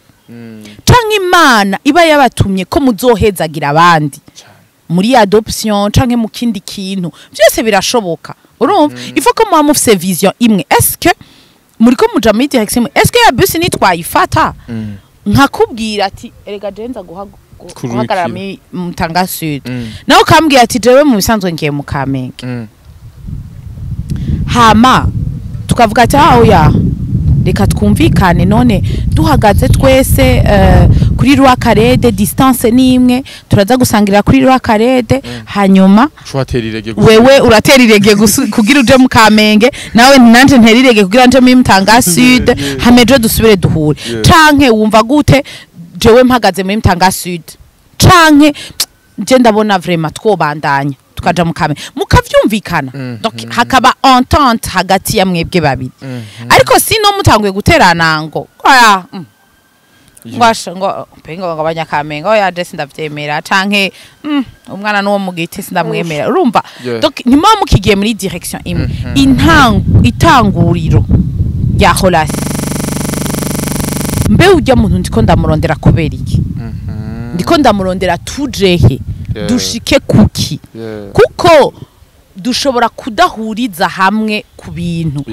canke Imana iba yabatumye ko muzohezagira abandi muri adoption canke mu kindi kintu byose birashoboka urumva ifo ko muwa mufise vision imwe est-ce que muri ko muja muri direction est-ce que ya bus ni twayifata nkakubwira ati erega jenza guhagarara muri Mutanga Sud naho kambwira ati jewe mu bisanzwe ngiye mu Kamenge hama tukavuga ati oya reka twumvikane none duhagaze twese kuri Rwakarede distance nimwe turaza gusangirira kuri Rwakarede hanyuma wewe uratera irege kugira uje mu Kamenge nawe nanje ntera irege kugira nje mu Mutanga Sud hameje dusubire duhure canke wumva gute jewe mpagaze muri Mutanga Sud canke je ndabona vraiment twobandanya tukaja mu Kamenge mukavyumvikana donc hakaba entente hagati ya mwebwe babiri ariko sino mutanguye guterana ngo oya ngwasha ngo pengo ngo abanyakamenge oya je sindavyemera canke umwana no mu giti sindamwemera urumva donc nimo mukigiye muri direction imwe itanguriro ya relation mbe ujya muntu ndiko ndamurondera kubera iki ndiko ndamurondera tujehe dushike kuki kuko dushobora kudahuriza hamwe ku bintu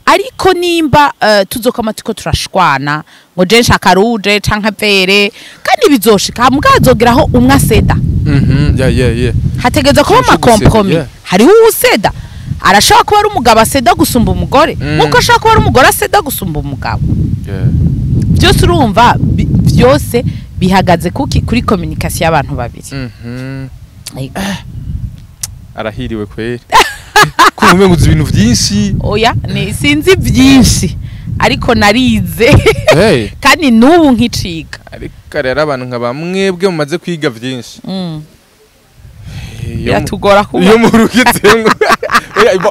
ariko nimba tuzokama tuko turashwana ngo je nshaka ruje canke pere kandi bizoshika mugazogeraho umwe aseda hategeza kuba ama compromis hari useda arashaka kuba ari umugabo aseda gusumba umugore nkuko ashaka kuba ari umugore aseda gusumba umugabo byose urumva byose bihagaze kuri communication y'abantu babiri arahiriwe kweri kumwe nguzi ibintu byinshi oya ni sinzi byinshi ariko narize kandi nubu nkiciga ariko rero abantu nka bamwebwe mumaze kwiga byinshi yatugora kuba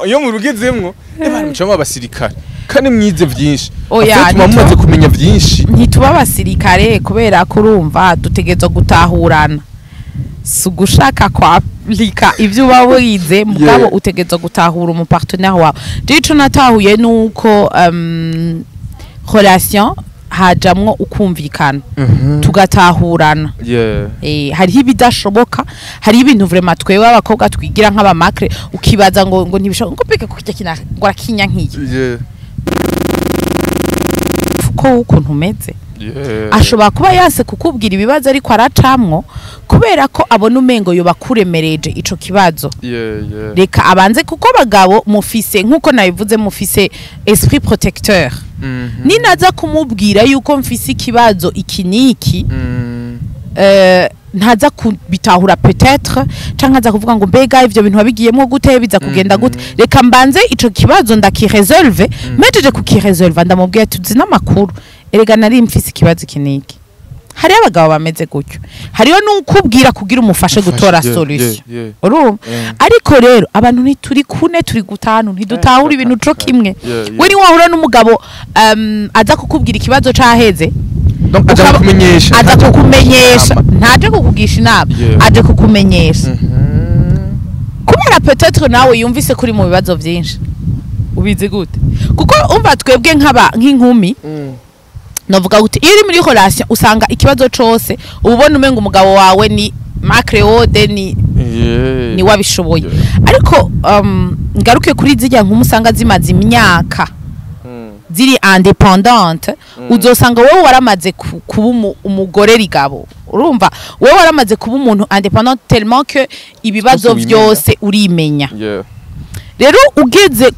iyo murugezemwo abantu mucamo abasirikare kandi mwize byinshi oya mumaze kumenya byinshi ntituba abasirikare kubera kurumva dutegezo gutahurana sugushaka kwa lika ivyo bawize mugabo utegezo gutahura umu partenaire wawe dico natahuye nuko relation hajamwo ukumvikana tugatahurana hari ibidashoboka hari ibintu vraiment twewe abakobwa twigira nk'aba macre ukibaza ngo ntibishoboka ngo peke kujya kina ngo rakinya nk'iyi ko ukuntu umeze ashobora kuba yase kukubwira ibibazo ariko aracamwo kubera ko abona umengo yo bakuremereje ico kibazo reka abanze kuko bagabo mufise nkuko nabivuze mufise esprit protecteur ninaza kumubwira yuko mfise ikibazo ikiniki ntaza kubitahura peut-être canka za kuvuga ngo mbega ivyo bintu wabigiyemo gute biza kugenda gute reka mbanze ico kibazo ndakiresolve mejeje kukiresolve ndamubwiye tuzi namakuru erega nari mfise ikibazo kiniki hari abagabo bameze gutyo hariyo n'ukubwira kugira umufashe gutora solution urumva ariko rero abantu ntituri kune turi gutanu ntidutahura ibintu cyo kimwe we ni wahura n'umugabo aza kukubwira ikibazo caheze aza kukumenyesha ntaje kukugisha inama aje kukumenyesha kubera peut-être nawe yumvise kuri mu bibazo byinshi ubizi gute kuko umva twebwe nk'inkumi novuga gute iyo uri muri relation usanga ikibazo cose ubona umenga umugabo wawe ni macreode ni wabishoboye ariko ngaruke kuri zijya nk'umusanga zimaze imyaka ziri independante uzosanga wowe waramaze kuba umugore rigabo urumva wowe waramaze kuba umuntu independant tellement que ibibazo byose urimenya rero ugeze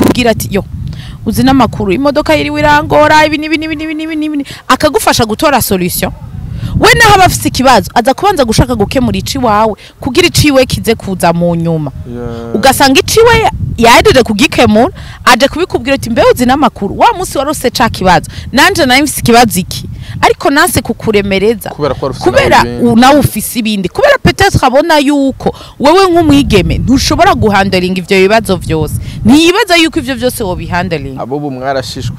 kugira ati yo uzi namakuru imodoka yiri wirangora ibi akagufasha gutora solution we naho abafise ikibazo aza kubanza gushaka gukemura ici wawe kugira iciwe kize kuza mu nyuma ugasanga iciwe yahejeje kugikemura aje kubikubwira ati mbe uzi namakuru wa musi warose ca kibazo nanje nayo mfise ikibazo iki ariko nase kukuremereza kubera nawe ufise ibindi kubera peut-être abona yuko wewe nk'umwigeme ntushobora guhandling ivyo bibazo byose ntiyibaza yuko ivyo byose wo bihandling abo mwarashishwe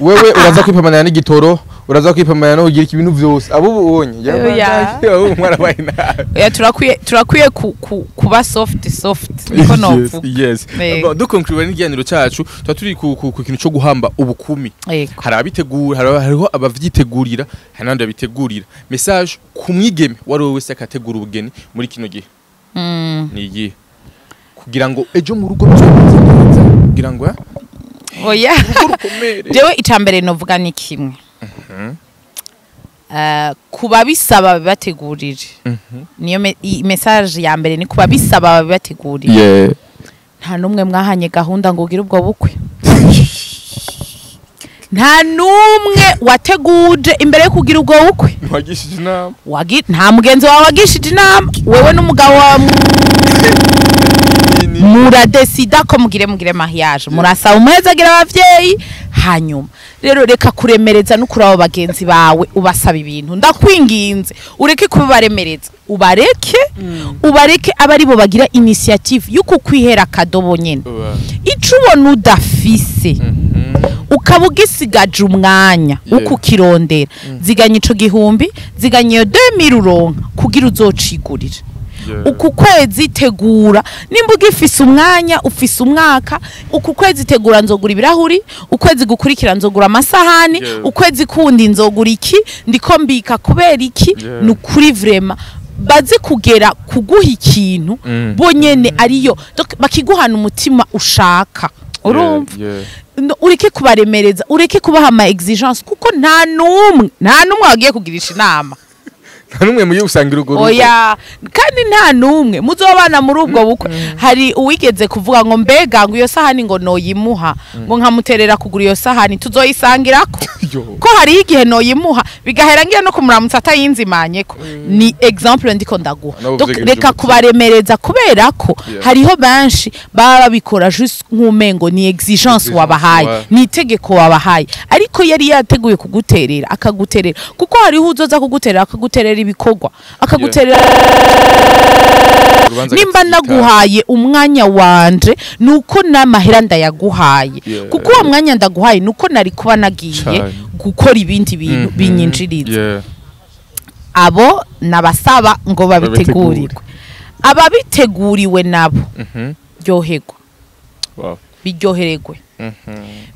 wewe uraza kwipamana n'igitoro uraza kwipamana no kugira ibintu byose abo ubonye abo mwarabaye nabi turakwiye kuba soft niko novu yes dukonkuriwe n'igihaniro cyacu turi ku kintu cyo guhamba ubukumi hari abitegura hariho abavyitegurira hari nandi abitegurira message kumwigeme wari wese akategura ubugeni muri kino gihe ni igihe kugira ngo ejo mu rugo byo kugira ngo oya jewe itambere novuga ni kimwe kuba bisaba bategurije niyo message ya mbere ni kuba bisaba bategurije nta numwe mwahanye gahunda ngo ugire ubwo bukwe nta numwe wateguje imbere yo kugira ubwo bukwe wagishije inama nta mugenzi wawe wagishije inama wewe n'umugabo wa muradesida ko mugire mariage murasaba umuhezagira abavyeyi hanyuma rero reka kuremereza no kuri abo bagenzi bawe ubasaba ibintu ndakwinginze ureke kubibaremereza ubareke abari bo bagira initiative yuko kwihera kadobo nyene ico ubona udafise ukaba ugisigaje umwanya uko ukirondera ziganya ico gihumbi ziganya iyo 2000 uronka kugira uzocigurira uku kwezi tegura nimba ugifise umwanya ufise umwaka uku kwezi tegura nzogura ibirahuri ukwezi gukurikira nzogura amasahani ukwezi kundi nzogura iki ndiko mbika kubera iki nukuri vraiment baze kugera kuguha ikintu bonyene ariyo bakiguhana umutima ushaka urumva ureke kubaremereza ureke kubaha ama exigence kuko nta numwe wagiye kugirisha inama nta numwe mugiye gusangira ugo oya kandi nta numwe muzobana muri ubwo bukwe hari uwigeze kuvuga ngo mbega ngo iyo sahani ngo noyimuha ngo nkamuterera kugura iyo sahani tuzoyisangirako ko hari igihe noyimuha bigahera ngiye no kumuramutsa atayinzimanyeko ni example ndiko ndaguha reka kubaremereza kubera ko hariho benshi baba babikora just nk'umengo ni exigence wabahaye ni itegeko wabahaye ariko yari yateguye kuguterera akaguterera kuko hariho uzoza kuguterera akaguterera ibikorwa akaguterera nimba naguhaye umwanya wanje nuko namahera ndayaguhaye kuko uwo mwanya ndaguhaye nuko nari kuba nagiye gukora ibindi bintu binyinjiriza abo nabasaba ngo babitegurirwe ababiteguriwe nabo ryoherwa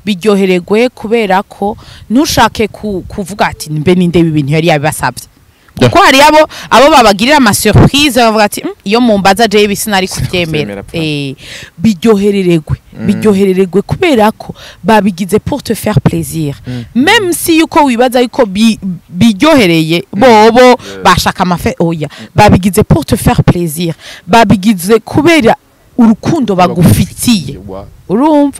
biryohererwe kubera ko ntushake kuvuga ati mbe ninde ibintu yari yabibasabye kuko hari abo babagirira ama surprise bavuga ati iyo mumbaza je bisinari kubyemera biryohererwe kubera ko babigize pour te faire plaisir même si yuko wibaza yuko biryohereye bobo bashaka amafe oya babigize pour te faire plaisir babigize kubera urukundo bagufitiye urumva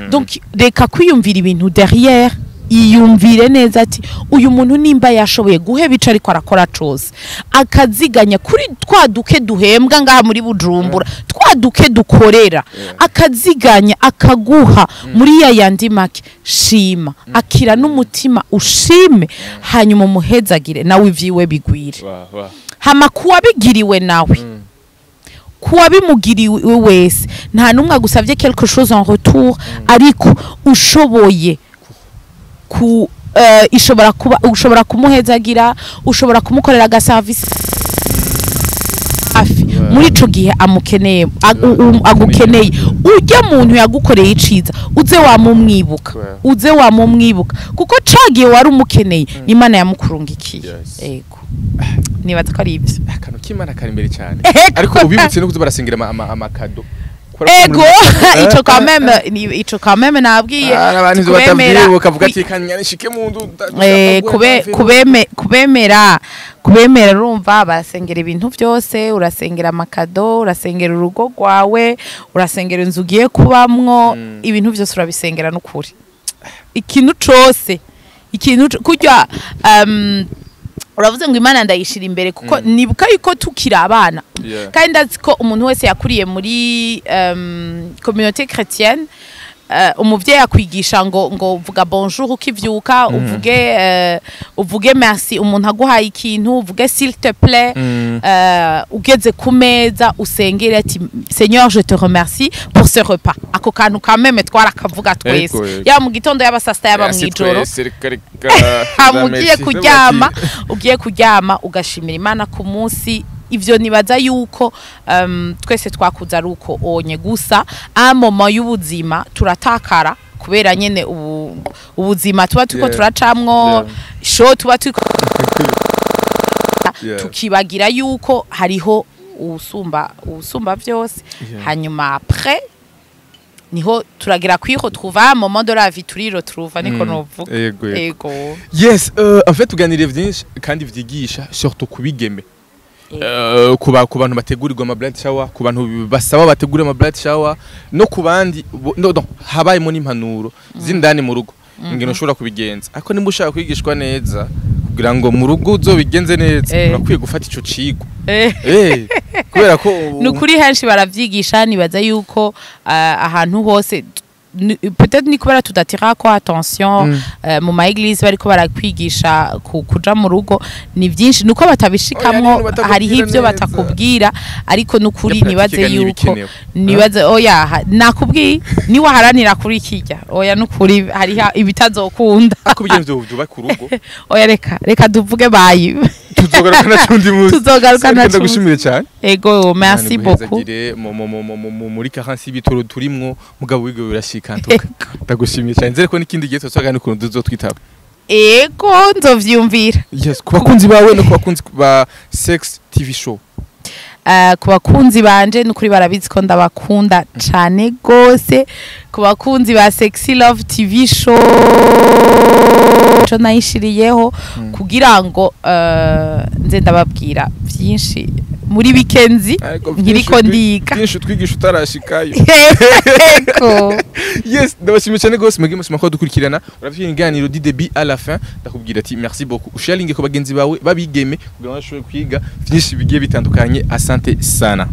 donc reka kwiyumvira ibintu derrière iyumvire neza ati uyu muntu nimba yashoboye guheba ico ariko arakora cose akaziganya kuri twaduke duhembwa ngaha muri Bujumbura twaduke dukorera akaziganya akaguha muri yandi make shima akira n'umutima ushime hanyuma muhezagire nawe ivyiwe bigwire hama kuwa bigiriwe nawe kuwa bimugiriwe wese nta numwe agusavye quelque chose en retour ariko ushoboye ushobora kumuhezagira ushobora kumukorera aga service afi muri ico gihe amukeneye agukeneye ujya muntu yagukoreye iciza uze wamumwibuka kuko cagiye wari umukeneye Imana yamukurungikiye yego nibaza ko ari ibyo akantu k'Imana kari imbere cyane ariko ubibutse no kuzobarasengera amakado ego ico quand même nabwiye abantu batavyiye ukavuga ati kanyanishike mundu kubemera urumva basengera ibintu byose urasengera amakado urasengera urugo rwawe urasengera inzu ugiye kubamwo ibintu byose urabisengera n'ukuri ikintu cose kujya uravuze ngo Imana ndayishira imbere kuko nibuka yuko tukira abana kandi ndazi ko umuntu wese yakuriye muri communauté chrétienne umuvyeyi akwigisha ngo vuga bonjour ukivyuka uvuge merci umuntu aguhaye ikintu uvuge s'il te plaît ugeze ku meza usengere ati Seigneur je te remercie pour ce repas ako kantu kameme twarakavuga twese ya mu gitondo y'abasasta yaba mwijoro ugiye kuryama ugashimira Imana ku munsi ivyo nibaza yuko twese twakuza ruko onye gusa amoma y'ubuzima turatakara kubera nyene ubuzima tuba tuko turacamwo sho tuba tuko tukibagira yuko hariho usumba vyose hanyuma après niho turagira kwiho trouva moment de la vie turiro trouva niko novuga yego yes en fait tuganire vyinshi kandi vyigisha surtout kubigeme ku bantu bategurirwa ama blood shower ku bantu basaba bategura ama blood shower no ku bandi habayemo n'impanuro zindani mu rugo ingene ushobora kubigenza ariko nimba ushaka kwigishwa neza kugira ngo mu rugo uzobigenze neza urakwiye gufata ico cigo kubera ko nukuri henshi baravyigisha nibaza yuko ahantu hose peut-être ni kubera tudatira ko attention mu ma église bariko barakwigisha kuja mu rugo ni byinshi nuko batabishikamwo hari hivyo batakubwira ariko nukuri nibaze oya nakubwiye ni waharanira kuri kijya oya nukuri hari ibitazokunda akubyenzo byo ku rugo oya reka duvuge bayi tuzogarukana cyundi muzi tuzogarukana ndagushimire cyane ego merci beaucoup muri 46 bitoro turimwo mugabo wigo birashikantuka ndagushimiye cyane nzere ko nikindi gihe twagana ukuntu tuzotwitaba ego nzovyumvira yes kubakunzi bawe no kubakunzi ba Sex TV show kubakunzi banje nukuri barabizi ko ndabakunda cyane gose kubakunzi ba Sexy Love TV show cyo nayishiriyeho kugira ngo nze ndababwira byinshi muri weekenzi nkiriko ndiga byinshi twigisha utarashikayo yes ndabashimiye cyane gose mwege musima ko dukurikirana uravye inganiro di début à la fin ndakubwira ati merci beaucoup usharinge ko bagenzi bawe babigeme kugira ngo bashobore kwiga byinshi bigiye bitandukanye asante sana